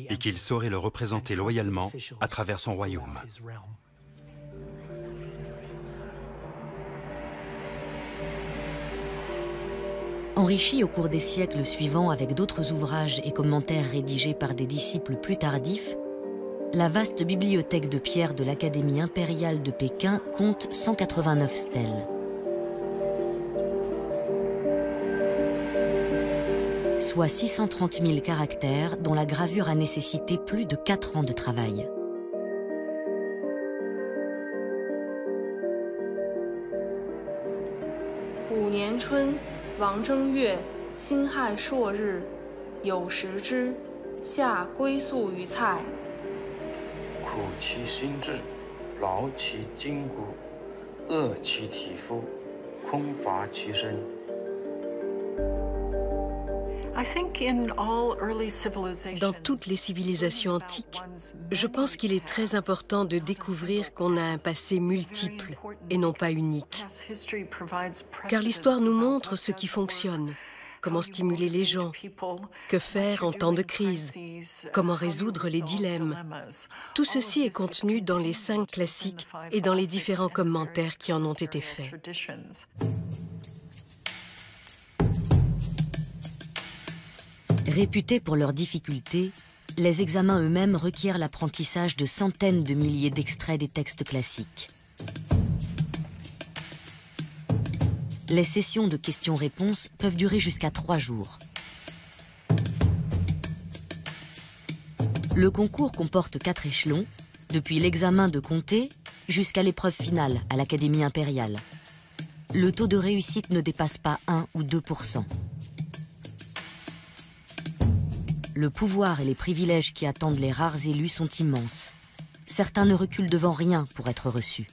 et qu'ils sauraient le représenter loyalement à travers son royaume. Enrichi au cours des siècles suivants avec d'autres ouvrages et commentaires rédigés par des disciples plus tardifs, la vaste bibliothèque de pierre de l'Académie impériale de Pékin compte 189 stèles. Soit 630 000 caractères dont la gravure a nécessité plus de 4 ans de travail. Dans toutes les civilisations antiques, je pense qu'il est très important de découvrir qu'on a un passé multiple et non pas unique. Car l'histoire nous montre ce qui fonctionne, comment stimuler les gens, que faire en temps de crise, comment résoudre les dilemmes. Tout ceci est contenu dans les 5 classiques et dans les différents commentaires qui en ont été faits. Réputés pour leurs difficultés, les examens eux-mêmes requièrent l'apprentissage de centaines de milliers d'extraits des textes classiques. Les sessions de questions-réponses peuvent durer jusqu'à 3 jours. Le concours comporte 4 échelons, depuis l'examen de comté jusqu'à l'épreuve finale à l'Académie impériale. Le taux de réussite ne dépasse pas 1 ou 2%. Le pouvoir et les privilèges qui attendent les rares élus sont immenses. Certains ne reculent devant rien pour être reçus.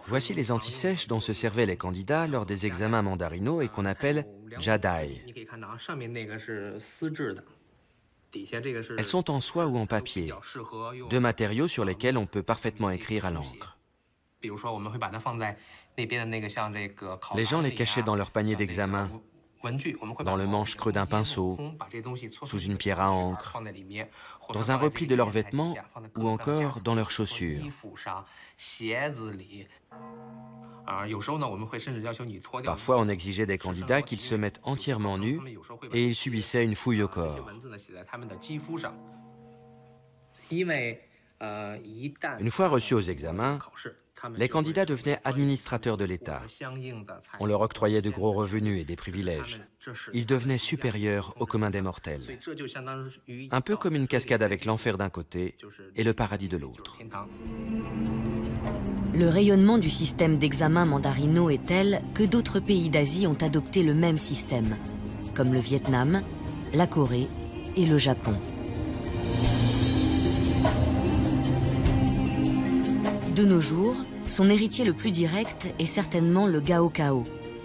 Voici les antisèches dont se servaient les candidats lors des examens mandarinaux et qu'on appelle jadai. Elles sont en soie ou en papier, 2 matériaux sur lesquels on peut parfaitement écrire à l'encre. Les gens les cachaient dans leur panier d'examen, dans le manche creux d'un pinceau, sous une pierre à encre, dans un repli de leurs vêtements ou encore dans leurs chaussures. Parfois, on exigeait des candidats qu'ils se mettent entièrement nus et ils subissaient une fouille au corps. Une fois reçus aux examens, les candidats devenaient administrateurs de l'État. On leur octroyait de gros revenus et des privilèges. Ils devenaient supérieurs au commun des mortels. Un peu comme une cascade avec l'enfer d'un côté et le paradis de l'autre. Le rayonnement du système d'examen mandarinaux est tel que d'autres pays d'Asie ont adopté le même système, comme le Vietnam, la Corée et le Japon. De nos jours, son héritier le plus direct est certainement le Gaokao,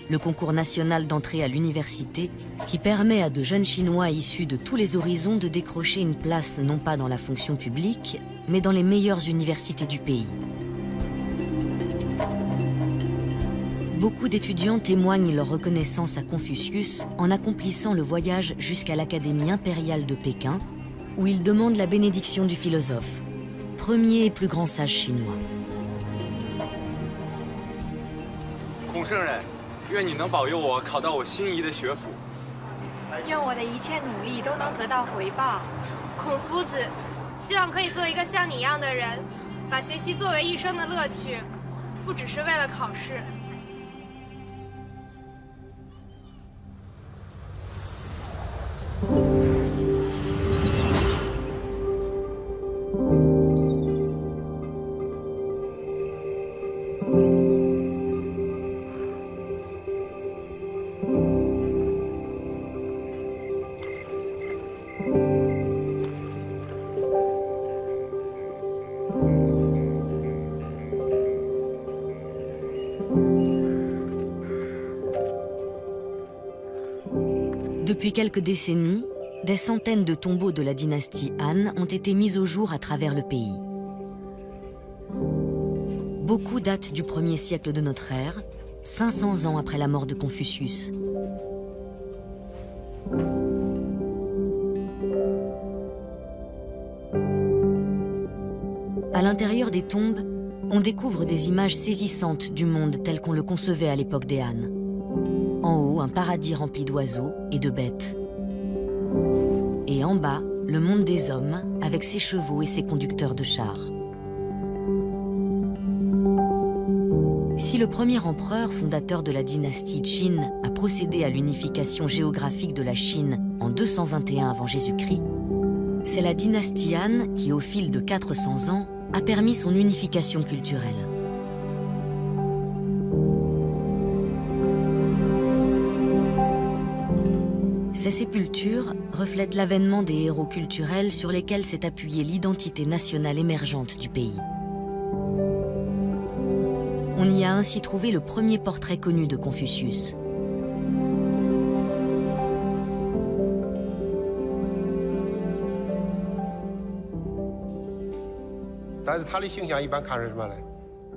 le concours national d'entrée à l'université qui permet à de jeunes Chinois issus de tous les horizons de décrocher une place non pas dans la fonction publique, mais dans les meilleures universités du pays. Beaucoup d'étudiants témoignent leur reconnaissance à Confucius en accomplissant le voyage jusqu'à l'Académie impériale de Pékin, où ils demandent la bénédiction du philosophe, premier et plus grand sage chinois. 孔圣人，愿你能保佑我考到我心仪的学府。愿我的一切努力都能得到回报。孔夫子，希望可以做一个像你一样的人，把学习作为一生的乐趣，不只是为了考试。Depuis quelques décennies, des centaines de tombeaux de la dynastie Han ont été mis au jour à travers le pays. Beaucoup datent du 1er siècle de notre ère, 500 ans après la mort de Confucius. À l'intérieur des tombes, on découvre des images saisissantes du monde tel qu'on le concevait à l'époque des Han. En haut, un paradis rempli d'oiseaux et de bêtes. Et en bas, le monde des hommes, avec ses chevaux et ses conducteurs de chars. Si le premier empereur fondateur de la dynastie Qin a procédé à l'unification géographique de la Chine en 221 avant Jésus-Christ, c'est la dynastie Han qui, au fil de 400 ans, a permis son unification culturelle. Ces sépultures reflètent l'avènement des héros culturels sur lesquels s'est appuyée l'identité nationale émergente du pays. On y a ainsi trouvé le premier portrait connu de Confucius.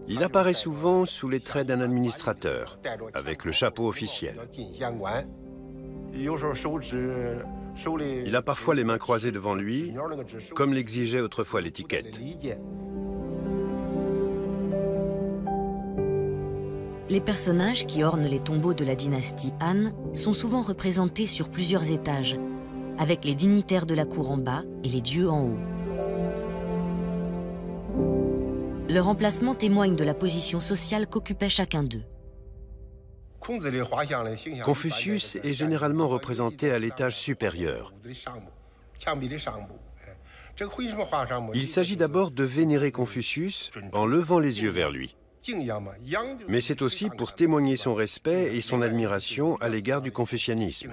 Il apparaît souvent sous les traits d'un administrateur, avec le chapeau officiel. Il a parfois les mains croisées devant lui, comme l'exigeait autrefois l'étiquette. Les personnages qui ornent les tombeaux de la dynastie Han sont souvent représentés sur plusieurs étages, avec les dignitaires de la cour en bas et les dieux en haut. Leur emplacement témoigne de la position sociale qu'occupait chacun d'eux. Confucius est généralement représenté à l'étage supérieur. Il s'agit d'abord de vénérer Confucius en levant les yeux vers lui. Mais c'est aussi pour témoigner son respect et son admiration à l'égard du confucianisme.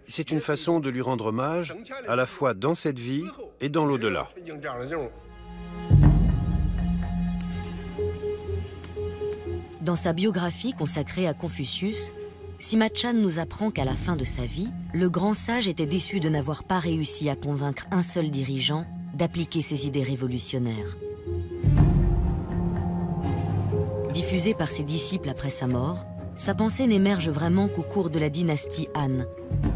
C'est une façon de lui rendre hommage à la fois dans cette vie et dans l'au-delà. Dans sa biographie consacrée à Confucius, Sima Chan nous apprend qu'à la fin de sa vie, le grand sage était déçu de n'avoir pas réussi à convaincre un seul dirigeant d'appliquer ses idées révolutionnaires. Diffusé par ses disciples après sa mort, sa pensée n'émerge vraiment qu'au cours de la dynastie Han,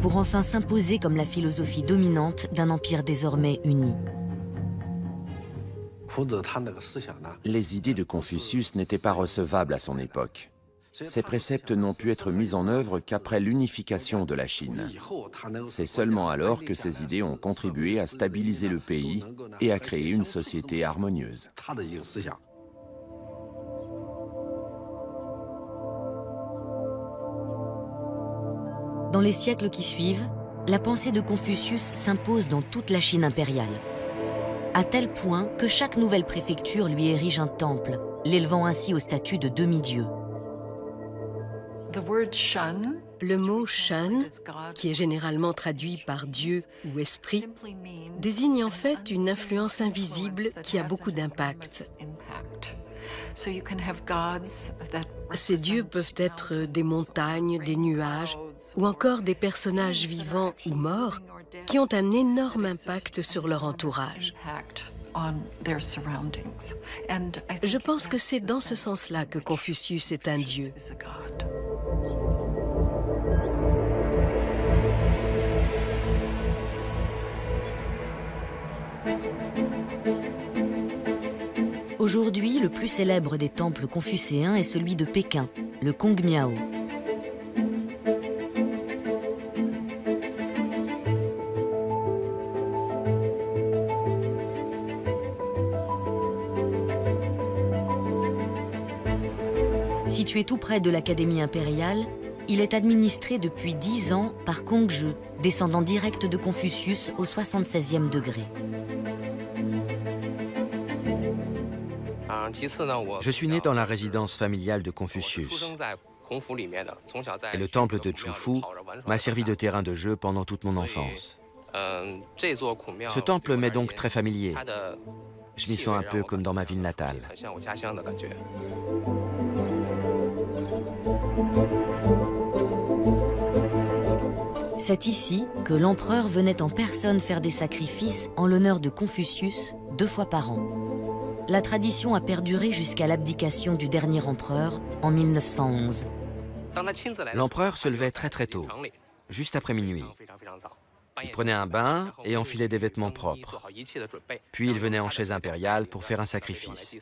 pour enfin s'imposer comme la philosophie dominante d'un empire désormais uni. Les idées de Confucius n'étaient pas recevables à son époque. Ces préceptes n'ont pu être mis en œuvre qu'après l'unification de la Chine. C'est seulement alors que ces idées ont contribué à stabiliser le pays et à créer une société harmonieuse. Dans les siècles qui suivent, la pensée de Confucius s'impose dans toute la Chine impériale, à tel point que chaque nouvelle préfecture lui érige un temple, l'élevant ainsi au statut de demi-dieu. Le mot Shan, qui est généralement traduit par Dieu ou esprit, désigne en fait une influence invisible qui a beaucoup d'impact. Ces dieux peuvent être des montagnes, des nuages, ou encore des personnages vivants ou morts qui ont un énorme impact sur leur entourage. Je pense que c'est dans ce sens-là que Confucius est un dieu. Aujourd'hui, le plus célèbre des temples confucéens est celui de Pékin, le Kongmiao. Situé tout près de l'Académie impériale, il est administré depuis 10 ans par Kongzhi, descendant direct de Confucius au 76e degré. Je suis né dans la résidence familiale de Confucius. Et le temple de Chufu m'a servi de terrain de jeu pendant toute mon enfance. Ce temple m'est donc très familier. Je m'y sens un peu comme dans ma ville natale. C'est ici que l'empereur venait en personne faire des sacrifices en l'honneur de Confucius 2 fois par an. La tradition a perduré jusqu'à l'abdication du dernier empereur en 1911. L'empereur se levait très très tôt, juste après minuit. Il prenait un bain et enfilait des vêtements propres. Puis il venait en chaise impériale pour faire un sacrifice.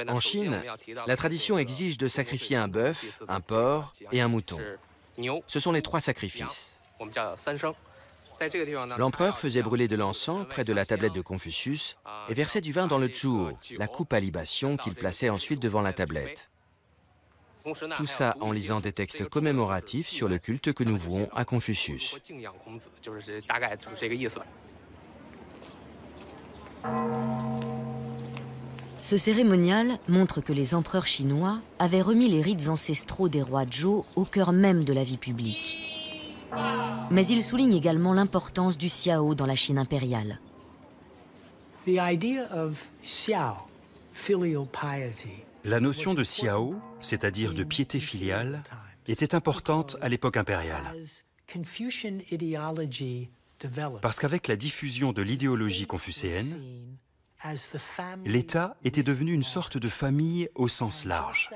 En Chine, la tradition exige de sacrifier un bœuf, un porc et un mouton. Ce sont les 3 sacrifices. L'empereur faisait brûler de l'encens près de la tablette de Confucius et versait du vin dans le chuo, la coupe à libation qu'il plaçait ensuite devant la tablette. Tout ça en lisant des textes commémoratifs sur le culte que nous vouons à Confucius. Ce cérémonial montre que les empereurs chinois avaient remis les rites ancestraux des rois Zhou au cœur même de la vie publique. Mais il souligne également l'importance du xiao dans la Chine impériale. La notion de xiao, c'est-à-dire de piété filiale, était importante à l'époque impériale. Parce qu'avec la diffusion de l'idéologie confucéenne, l'État était devenu une sorte de famille au sens large.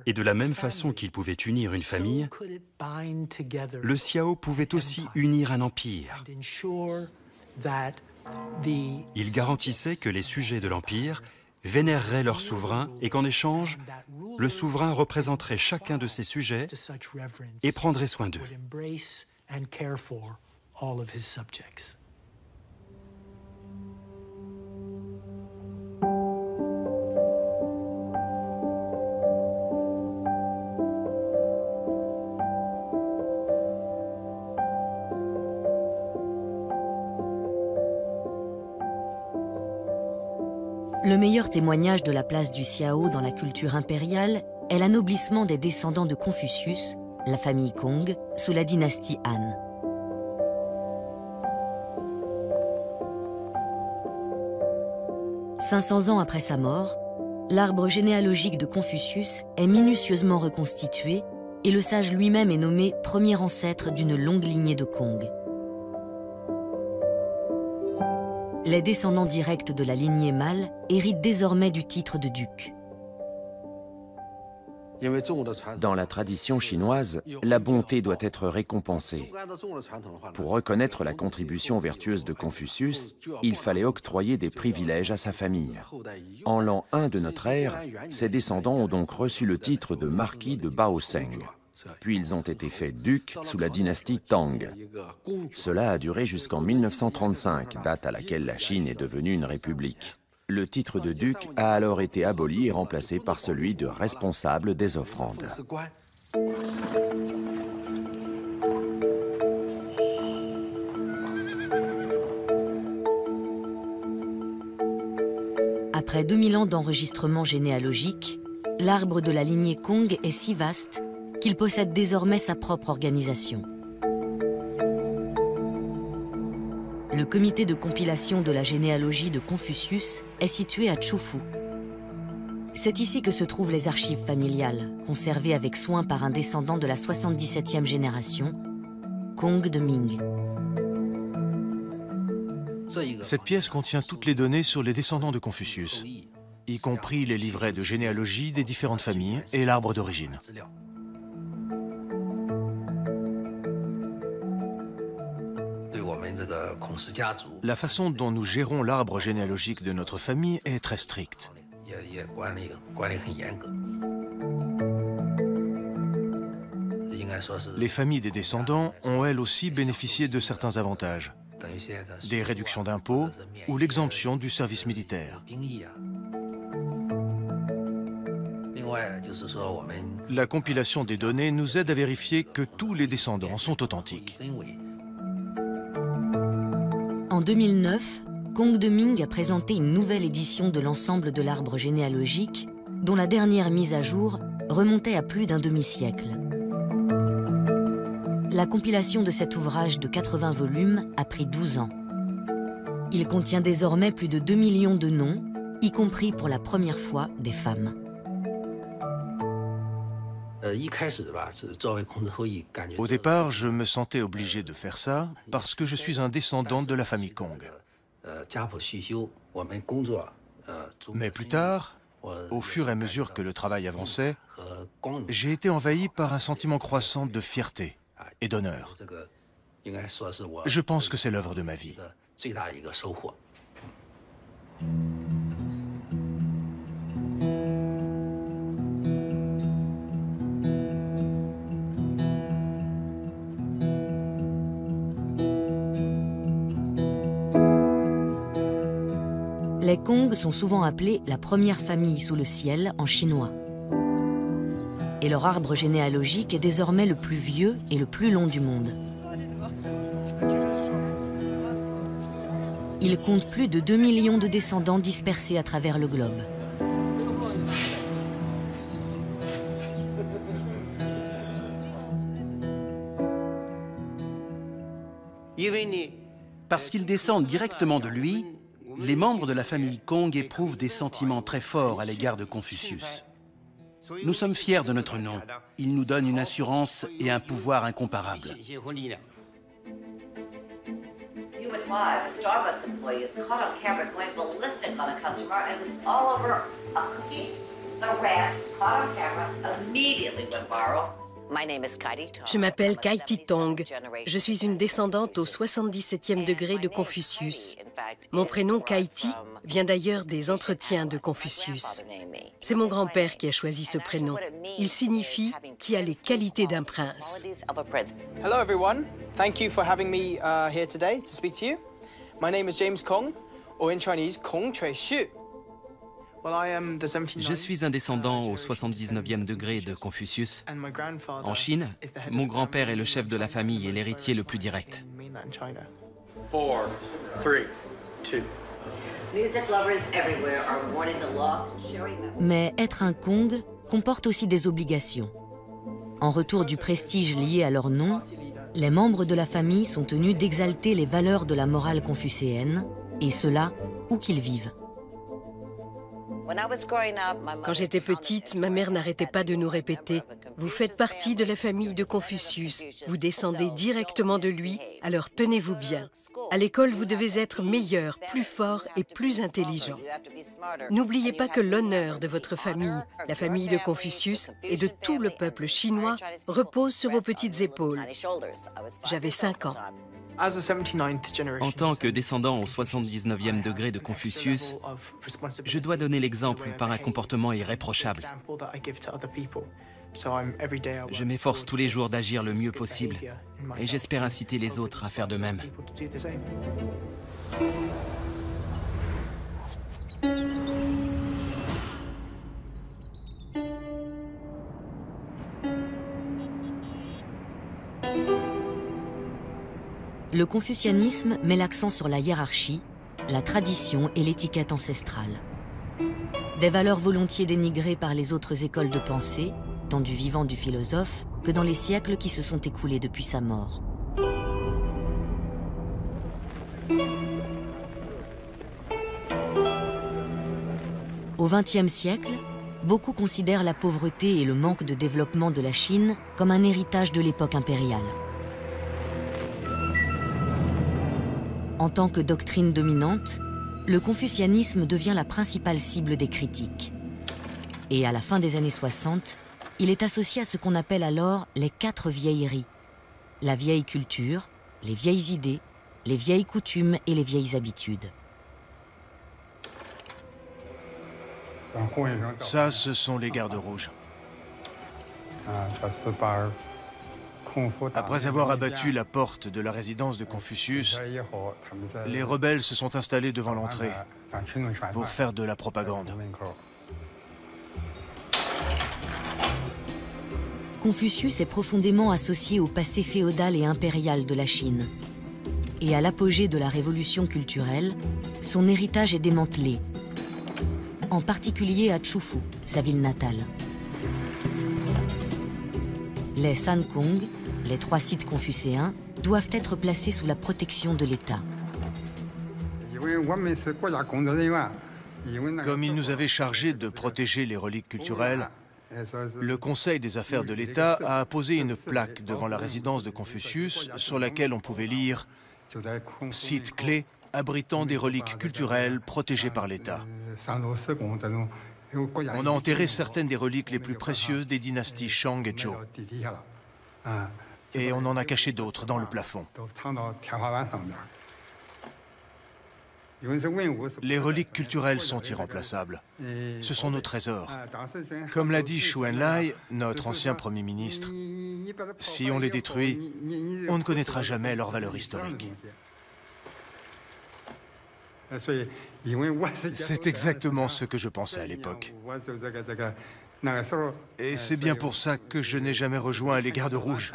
Et de la même façon qu'il pouvait unir une famille, le xiao pouvait aussi unir un empire. Il garantissait que les sujets de l'empire vénéreraient leur souverain et qu'en échange, le souverain représenterait chacun de ses sujets et prendrait soin d'eux. Le meilleur témoignage de la place du xiao dans la culture impériale est l'anoblissement des descendants de Confucius, la famille Kong, sous la dynastie Han. « 500 ans après sa mort, l'arbre généalogique de Confucius est minutieusement reconstitué et le sage lui-même est nommé premier ancêtre d'une longue lignée de Kong. Les descendants directs de la lignée mâle héritent désormais du titre de duc. Dans la tradition chinoise, la bonté doit être récompensée. Pour reconnaître la contribution vertueuse de Confucius, il fallait octroyer des privilèges à sa famille. En l'an 1 de notre ère, ses descendants ont donc reçu le titre de marquis de Baoseng. Puis ils ont été faits ducs sous la dynastie Tang. Cela a duré jusqu'en 1935, date à laquelle la Chine est devenue une république. Le titre de duc a alors été aboli et remplacé par celui de responsable des offrandes. Après 2000 ans d'enregistrement généalogique, l'arbre de la lignée Kong est si vaste qu'il possède désormais sa propre organisation. Le comité de compilation de la généalogie de Confucius est situé à Chufu. C'est ici que se trouvent les archives familiales, conservées avec soin par un descendant de la 77e génération, Kong de Ming. Cette pièce contient toutes les données sur les descendants de Confucius, y compris les livrets de généalogie des différentes familles et l'arbre d'origine. La façon dont nous gérons l'arbre généalogique de notre famille est très stricte. Les familles des descendants ont elles aussi bénéficié de certains avantages, des réductions d'impôts ou l'exemption du service militaire. La compilation des données nous aide à vérifier que tous les descendants sont authentiques. En 2009, Kong de Ming a présenté une nouvelle édition de l'ensemble de l'arbre généalogique, dont la dernière mise à jour remontait à plus d'un demi-siècle. La compilation de cet ouvrage de 80 volumes a pris 12 ans. Il contient désormais plus de 2 millions de noms, y compris pour la première fois des femmes. Au départ, je me sentais obligé de faire ça parce que je suis un descendant de la famille Kong. Mais plus tard, au fur et à mesure que le travail avançait, j'ai été envahi par un sentiment croissant de fierté et d'honneur. Je pense que c'est l'œuvre de ma vie. Les Kong sont souvent appelés la première famille sous le ciel en chinois. Et leur arbre généalogique est désormais le plus vieux et le plus long du monde. Il compte plus de 2 millions de descendants dispersés à travers le globe. Parce qu'ils descendent directement de lui, les membres de la famille Kong éprouvent des sentiments très forts à l'égard de Confucius. Nous sommes fiers de notre nom. Il nous donne une assurance et un pouvoir incomparables. Je m'appelle Kaiti Tong. Je suis une descendante au 77e degré de Confucius. Mon prénom Kaiti vient d'ailleurs des entretiens de Confucius. C'est mon grand-père qui a choisi ce prénom. Il signifie qui a les qualités d'un prince. Hello everyone. Thank you for having me here today to speak to you. My name is James Kong, or in Chinese, Kong Chui Xu. Je suis un descendant au 79e degré de Confucius. En Chine, mon grand-père est le chef de la famille et l'héritier le plus direct. 4, 3, 2. Mais être un Kong comporte aussi des obligations. En retour du prestige lié à leur nom, les membres de la famille sont tenus d'exalter les valeurs de la morale confucéenne, et cela où qu'ils vivent. Quand j'étais petite, ma mère n'arrêtait pas de nous répéter « Vous faites partie de la famille de Confucius, vous descendez directement de lui, alors tenez-vous bien. À l'école, vous devez être meilleur, plus fort et plus intelligent. N'oubliez pas que l'honneur de votre famille, la famille de Confucius et de tout le peuple chinois repose sur vos petites épaules. » J'avais 5 ans. En tant que descendant au 79e degré de Confucius, je dois donner l'exemple par un comportement irréprochable. Je m'efforce tous les jours d'agir le mieux possible et j'espère inciter les autres à faire de même. Le confucianisme met l'accent sur la hiérarchie, la tradition et l'étiquette ancestrale. Des valeurs volontiers dénigrées par les autres écoles de pensée, tant du vivant du philosophe que dans les siècles qui se sont écoulés depuis sa mort. Au XXe siècle, beaucoup considèrent la pauvreté et le manque de développement de la Chine comme un héritage de l'époque impériale. En tant que doctrine dominante, le confucianisme devient la principale cible des critiques. Et à la fin des années 60, il est associé à ce qu'on appelle alors les 4 vieilleries. La vieille culture, les vieilles idées, les vieilles coutumes et les vieilles habitudes. Ça, ce sont les gardes rouges. Après avoir abattu la porte de la résidence de Confucius, les rebelles se sont installés devant l'entrée pour faire de la propagande. Confucius est profondément associé au passé féodal et impérial de la Chine. Et à l'apogée de la révolution culturelle, son héritage est démantelé, en particulier à Chufu, sa ville natale. Les Sankong, les 3 sites confucéens, doivent être placés sous la protection de l'État. Comme ils nous avaient chargés de protéger les reliques culturelles, Le Conseil des affaires de l'État a apposé une plaque devant la résidence de Confucius sur laquelle on pouvait lire « Site clé abritant des reliques culturelles protégées par l'État ». On a enterré certaines des reliques les plus précieuses des dynasties Shang et Zhou. Et on en a caché d'autres dans le plafond. Les reliques culturelles sont irremplaçables. Ce sont nos trésors. Comme l'a dit Zhou Enlai, notre ancien Premier ministre, si on les détruit, on ne connaîtra jamais leur valeur historique. C'est exactement ce que je pensais à l'époque. Et c'est bien pour ça que je n'ai jamais rejoint les Gardes Rouges.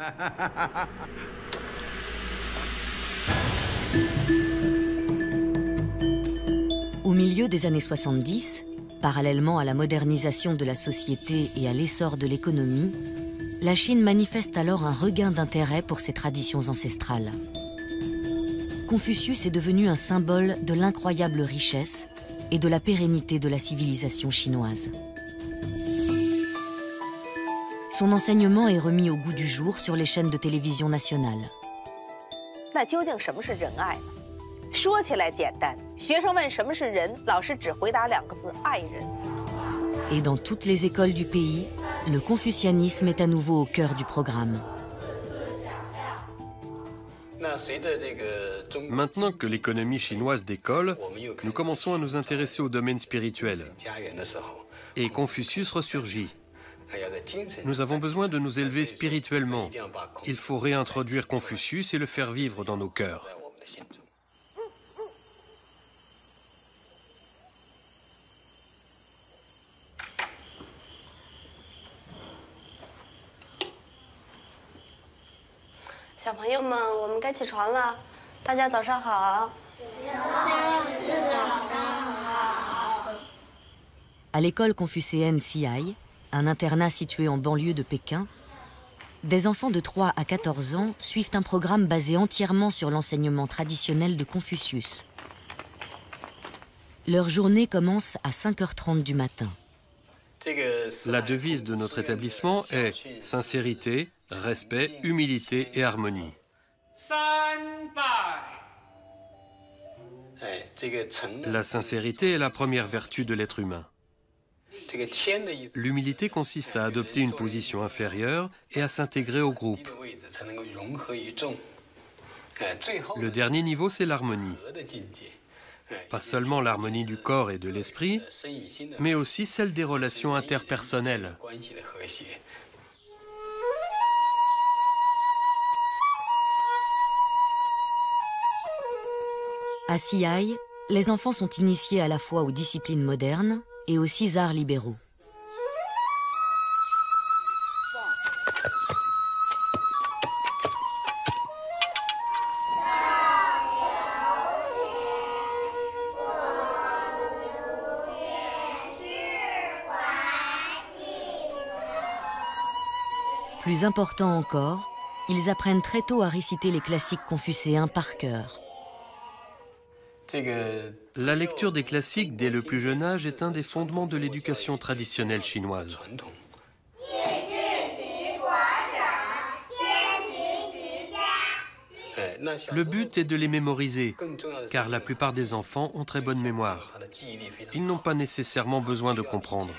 Au milieu des années 70, parallèlement à la modernisation de la société et à l'essor de l'économie, la Chine manifeste alors un regain d'intérêt pour ses traditions ancestrales. Confucius est devenu un symbole de l'incroyable richesse et de la pérennité de la civilisation chinoise. Son enseignement est remis au goût du jour sur les chaînes de télévision nationales. Et dans toutes les écoles du pays, le confucianisme est à nouveau au cœur du programme. Maintenant que l'économie chinoise décolle, nous commençons à nous intéresser au domaine spirituel. Et Confucius ressurgit. Nous avons besoin de nous élever spirituellement. Il faut réintroduire Confucius et le faire vivre dans nos cœurs. À l'école confucéenne Xihai, un internat situé en banlieue de Pékin, des enfants de 3 à 14 ans suivent un programme basé entièrement sur l'enseignement traditionnel de Confucius. Leur journée commence à 5h30 du matin. La devise de notre établissement est sincérité, respect, humilité et harmonie. La sincérité est la première vertu de l'être humain. L'humilité consiste à adopter une position inférieure et à s'intégrer au groupe. Le dernier niveau, c'est l'harmonie. Pas seulement l'harmonie du corps et de l'esprit, mais aussi celle des relations interpersonnelles. À Xihai, les enfants sont initiés à la fois aux disciplines modernes et aux 6 arts libéraux. Plus important encore, ils apprennent très tôt à réciter les classiques confucéens par cœur. La lecture des classiques dès le plus jeune âge est un des fondements de l'éducation traditionnelle chinoise. Le but est de les mémoriser, car la plupart des enfants ont très bonne mémoire. Ils n'ont pas nécessairement besoin de comprendre.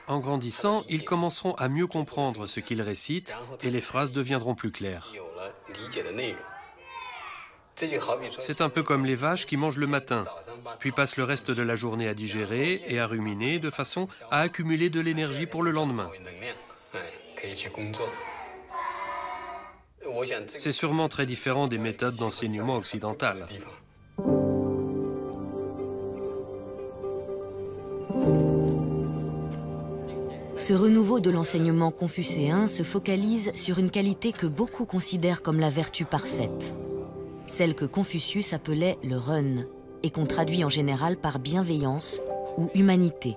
En grandissant, ils commenceront à mieux comprendre ce qu'ils récitent et les phrases deviendront plus claires. C'est un peu comme les vaches qui mangent le matin, puis passent le reste de la journée à digérer et à ruminer de façon à accumuler de l'énergie pour le lendemain. C'est sûrement très différent des méthodes d'enseignement occidentales. Ce renouveau de l'enseignement confucéen se focalise sur une qualité que beaucoup considèrent comme la vertu parfaite, celle que Confucius appelait le ren, et qu'on traduit en général par bienveillance ou humanité.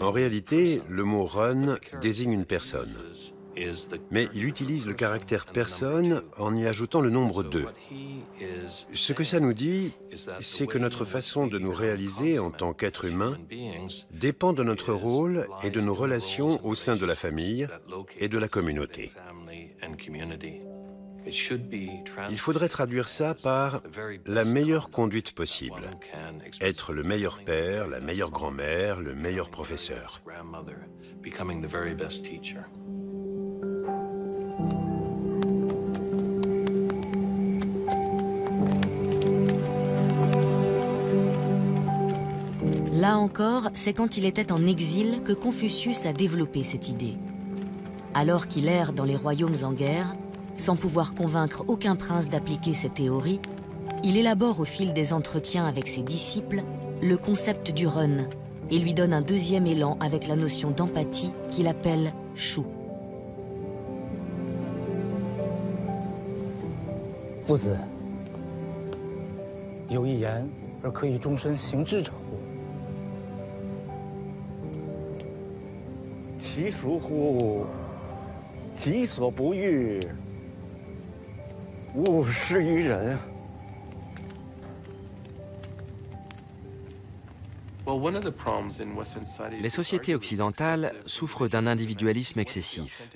En réalité, le mot run désigne une personne. Mais il utilise le caractère personne en y ajoutant le nombre 2. Ce que ça nous dit, c'est que notre façon de nous réaliser en tant qu'être humain dépend de notre rôle et de nos relations au sein de la famille et de la communauté. Il faudrait traduire ça par la meilleure conduite possible. Être le meilleur père, la meilleure grand-mère, le meilleur professeur. Là encore, c'est quand il était en exil que Confucius a développé cette idée. Alors qu'il erre dans les royaumes en guerre, sans pouvoir convaincre aucun prince d'appliquer ses théories, il élabore au fil des entretiens avec ses disciples le concept du run et lui donne un deuxième élan avec la notion d'empathie qu'il appelle shu. Les sociétés occidentales souffrent d'un individualisme excessif.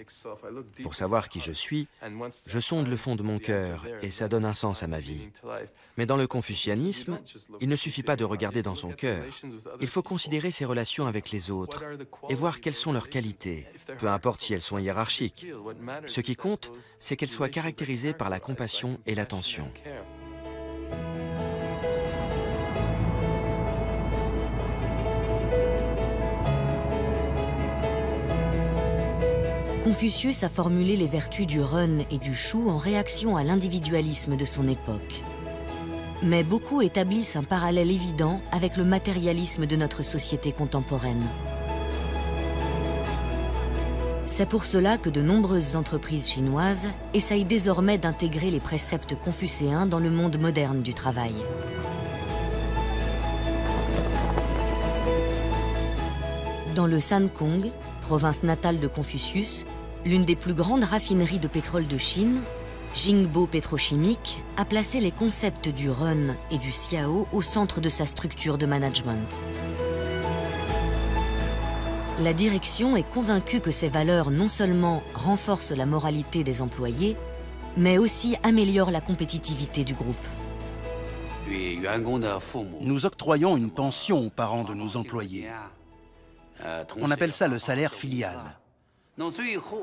Pour savoir qui je suis, je sonde le fond de mon cœur et ça donne un sens à ma vie. Mais dans le confucianisme, il ne suffit pas de regarder dans son cœur. Il faut considérer ses relations avec les autres et voir quelles sont leurs qualités, peu importe si elles sont hiérarchiques. Ce qui compte, c'est qu'elles soient caractérisées par la compassion et l'attention. Confucius a formulé les vertus du run et du shu en réaction à l'individualisme de son époque. Mais beaucoup établissent un parallèle évident avec le matérialisme de notre société contemporaine. C'est pour cela que de nombreuses entreprises chinoises essayent désormais d'intégrer les préceptes confucéens dans le monde moderne du travail. Dans le Shantung, province natale de Confucius, l'une des plus grandes raffineries de pétrole de Chine, Jingbo Pétrochimique, a placé les concepts du run et du xiao au centre de sa structure de management. La direction est convaincue que ces valeurs non seulement renforcent la moralité des employés, mais aussi améliorent la compétitivité du groupe. Nous octroyons une pension aux parents de nos employés. On appelle ça le salaire filial.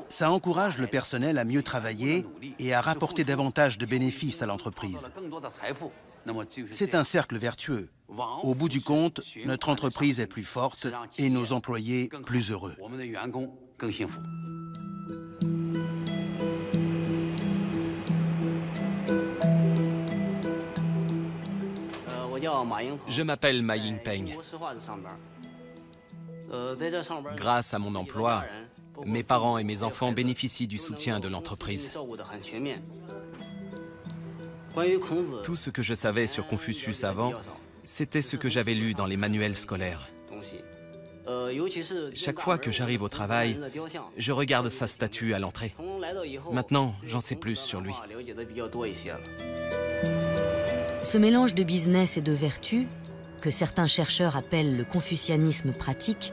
Ça encourage le personnel à mieux travailler et à rapporter davantage de bénéfices à l'entreprise. C'est un cercle vertueux. Au bout du compte, notre entreprise est plus forte et nos employés plus heureux. Je m'appelle Ma Yingpeng. Grâce à mon emploi, mes parents et mes enfants bénéficient du soutien de l'entreprise. Tout ce que je savais sur Confucius avant, c'était ce que j'avais lu dans les manuels scolaires. Chaque fois que j'arrive au travail, je regarde sa statue à l'entrée. Maintenant, j'en sais plus sur lui. Ce mélange de business et de vertu, que certains chercheurs appellent le confucianisme pratique,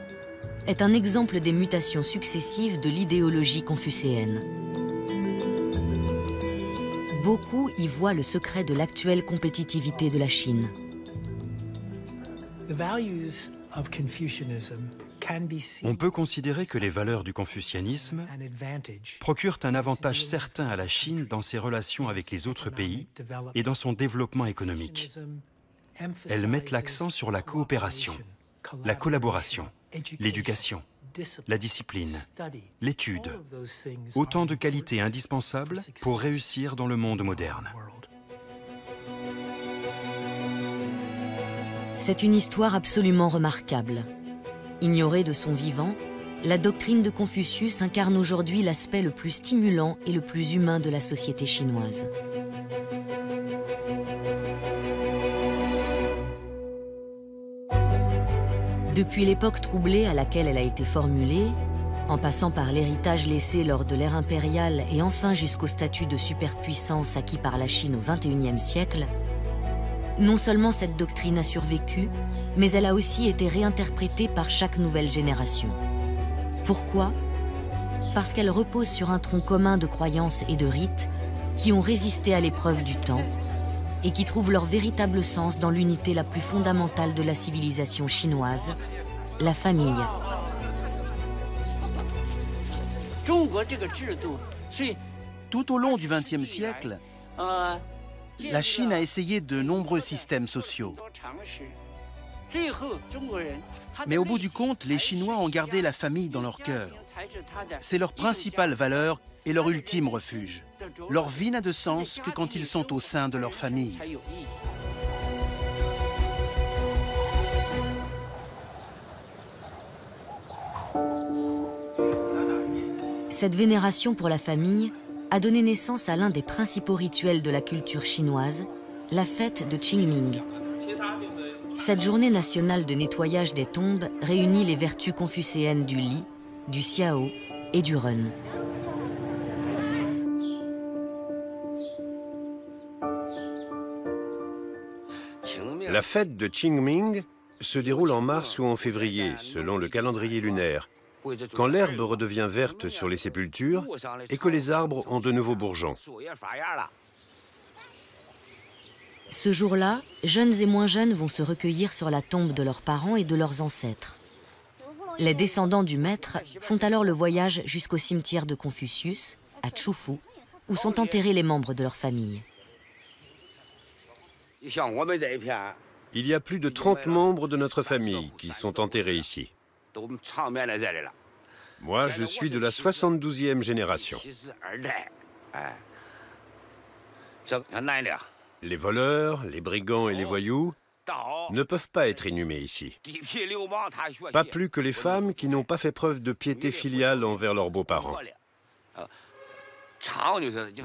est un exemple des mutations successives de l'idéologie confucéenne. Beaucoup y voient le secret de l'actuelle compétitivité de la Chine. On peut considérer que les valeurs du confucianisme procurent un avantage certain à la Chine dans ses relations avec les autres pays et dans son développement économique. Elles mettent l'accent sur la coopération, la collaboration, l'éducation, la discipline, l'étude, autant de qualités indispensables pour réussir dans le monde moderne. C'est une histoire absolument remarquable. Ignorée de son vivant, la doctrine de Confucius incarne aujourd'hui l'aspect le plus stimulant et le plus humain de la société chinoise. Depuis l'époque troublée à laquelle elle a été formulée, en passant par l'héritage laissé lors de l'ère impériale et enfin jusqu'au statut de superpuissance acquis par la Chine au XXIe siècle, non seulement cette doctrine a survécu, mais elle a aussi été réinterprétée par chaque nouvelle génération. Pourquoi? Parce qu'elle repose sur un tronc commun de croyances et de rites qui ont résisté à l'épreuve du temps et qui trouvent leur véritable sens dans l'unité la plus fondamentale de la civilisation chinoise, la famille. Tout au long du XXe siècle, la Chine a essayé de nombreux systèmes sociaux. Mais au bout du compte, les Chinois ont gardé la famille dans leur cœur. C'est leur principale valeur et leur ultime refuge. Leur vie n'a de sens que quand ils sont au sein de leur famille. Cette vénération pour la famille a donné naissance à l'un des principaux rituels de la culture chinoise, la fête de Qingming. Cette journée nationale de nettoyage des tombes réunit les vertus confucéennes du Li, du Xiao et du Ren. La fête de Qingming se déroule en mars ou en février, selon le calendrier lunaire, quand l'herbe redevient verte sur les sépultures et que les arbres ont de nouveaux bourgeons. Ce jour-là, jeunes et moins jeunes vont se recueillir sur la tombe de leurs parents et de leurs ancêtres. Les descendants du maître font alors le voyage jusqu'au cimetière de Confucius, à Chufu, où sont enterrés les membres de leur famille. Il y a plus de 30 membres de notre famille qui sont enterrés ici. Moi, je suis de la 72e génération. Les voleurs, les brigands et les voyous ne peuvent pas être inhumés ici. Pas plus que les femmes qui n'ont pas fait preuve de piété filiale envers leurs beaux-parents.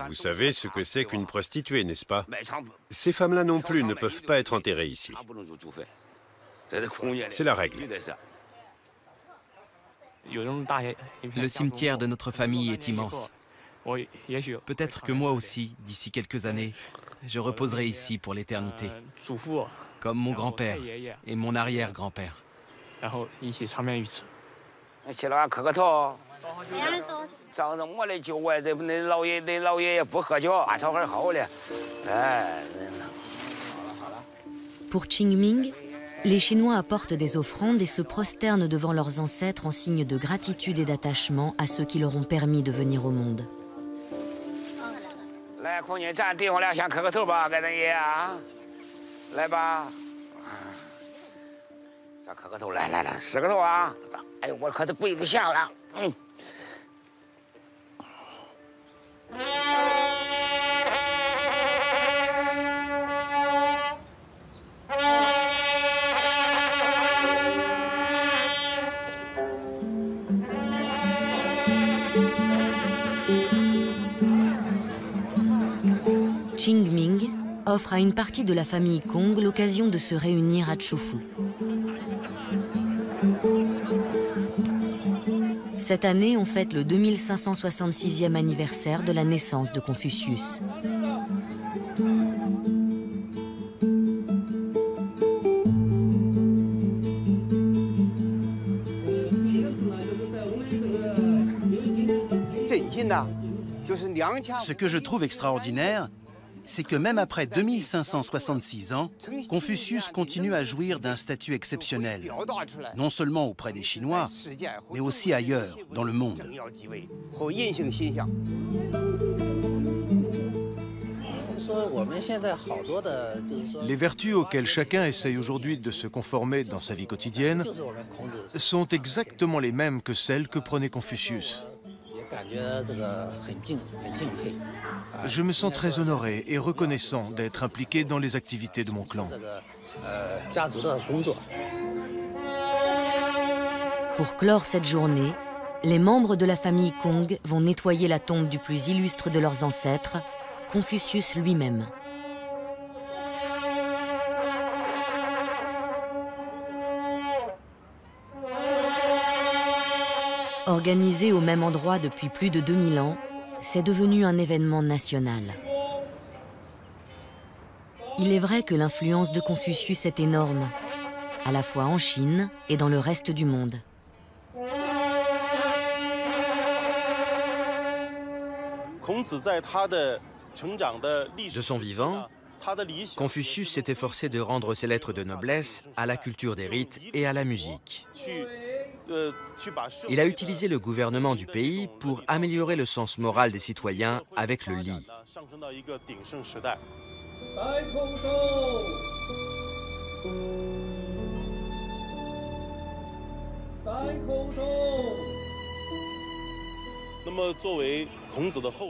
Vous savez ce que c'est qu'une prostituée, n'est-ce pas? Ces femmes-là non plus ne peuvent pas être enterrées ici. C'est la règle. Le cimetière de notre famille est immense. Peut-être que moi aussi, d'ici quelques années, je reposerai ici pour l'éternité, comme mon grand-père et mon arrière-grand-père. Pour Qingming, les Chinois apportent des offrandes et se prosternent devant leurs ancêtres en signe de gratitude et d'attachement à ceux qui leur ont permis de venir au monde. Qingming offre à une partie de la famille Kong l'occasion de se réunir à Chufu. Cette année, on fête le 2566e anniversaire de la naissance de Confucius. Ce que je trouve extraordinaire, c'est que même après 2566 ans, Confucius continue à jouir d'un statut exceptionnel, non seulement auprès des Chinois, mais aussi ailleurs, dans le monde. Les vertus auxquelles chacun essaye aujourd'hui de se conformer dans sa vie quotidienne sont exactement les mêmes que celles que prenait Confucius. Je me sens très honoré et reconnaissant d'être impliqué dans les activités de mon clan. Pour clore cette journée, les membres de la famille Kong vont nettoyer la tombe du plus illustre de leurs ancêtres, Confucius lui-même. Organisé au même endroit depuis plus de 2000 ans, c'est devenu un événement national. Il est vrai que l'influence de Confucius est énorme, à la fois en Chine et dans le reste du monde. De son vivant, Confucius s'est efforcé de rendre ses lettres de noblesse à la culture des rites et à la musique. Il a utilisé le gouvernement du pays pour améliorer le sens moral des citoyens avec le li.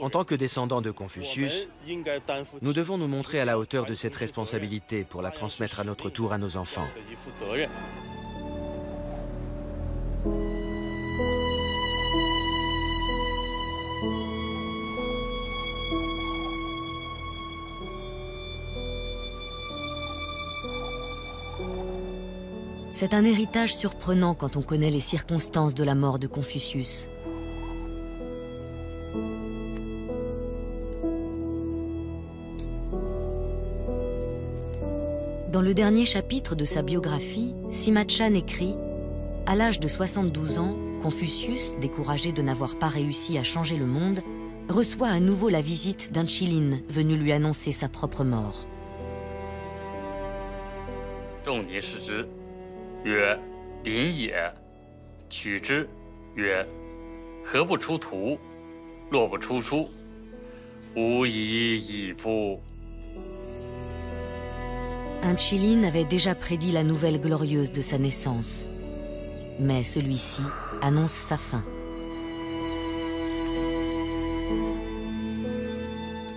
En tant que descendants de Confucius, nous devons nous montrer à la hauteur de cette responsabilité pour la transmettre à notre tour à nos enfants. C'est un héritage surprenant quand on connaît les circonstances de la mort de Confucius. Dans le dernier chapitre de sa biographie, Sima Chan écrit « À l'âge de 72 ans, Confucius, découragé de n'avoir pas réussi à changer le monde, reçoit à nouveau la visite d'un Qilin venu lui annoncer sa propre mort. » Un Qilin avait déjà prédit la nouvelle glorieuse de sa naissance. Mais celui-ci annonce sa fin.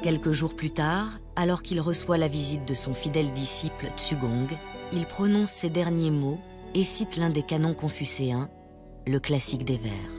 Quelques jours plus tard, alors qu'il reçoit la visite de son fidèle disciple Tsugong, il prononce ces derniers mots et cite l'un des canons confucéens, le classique des vers.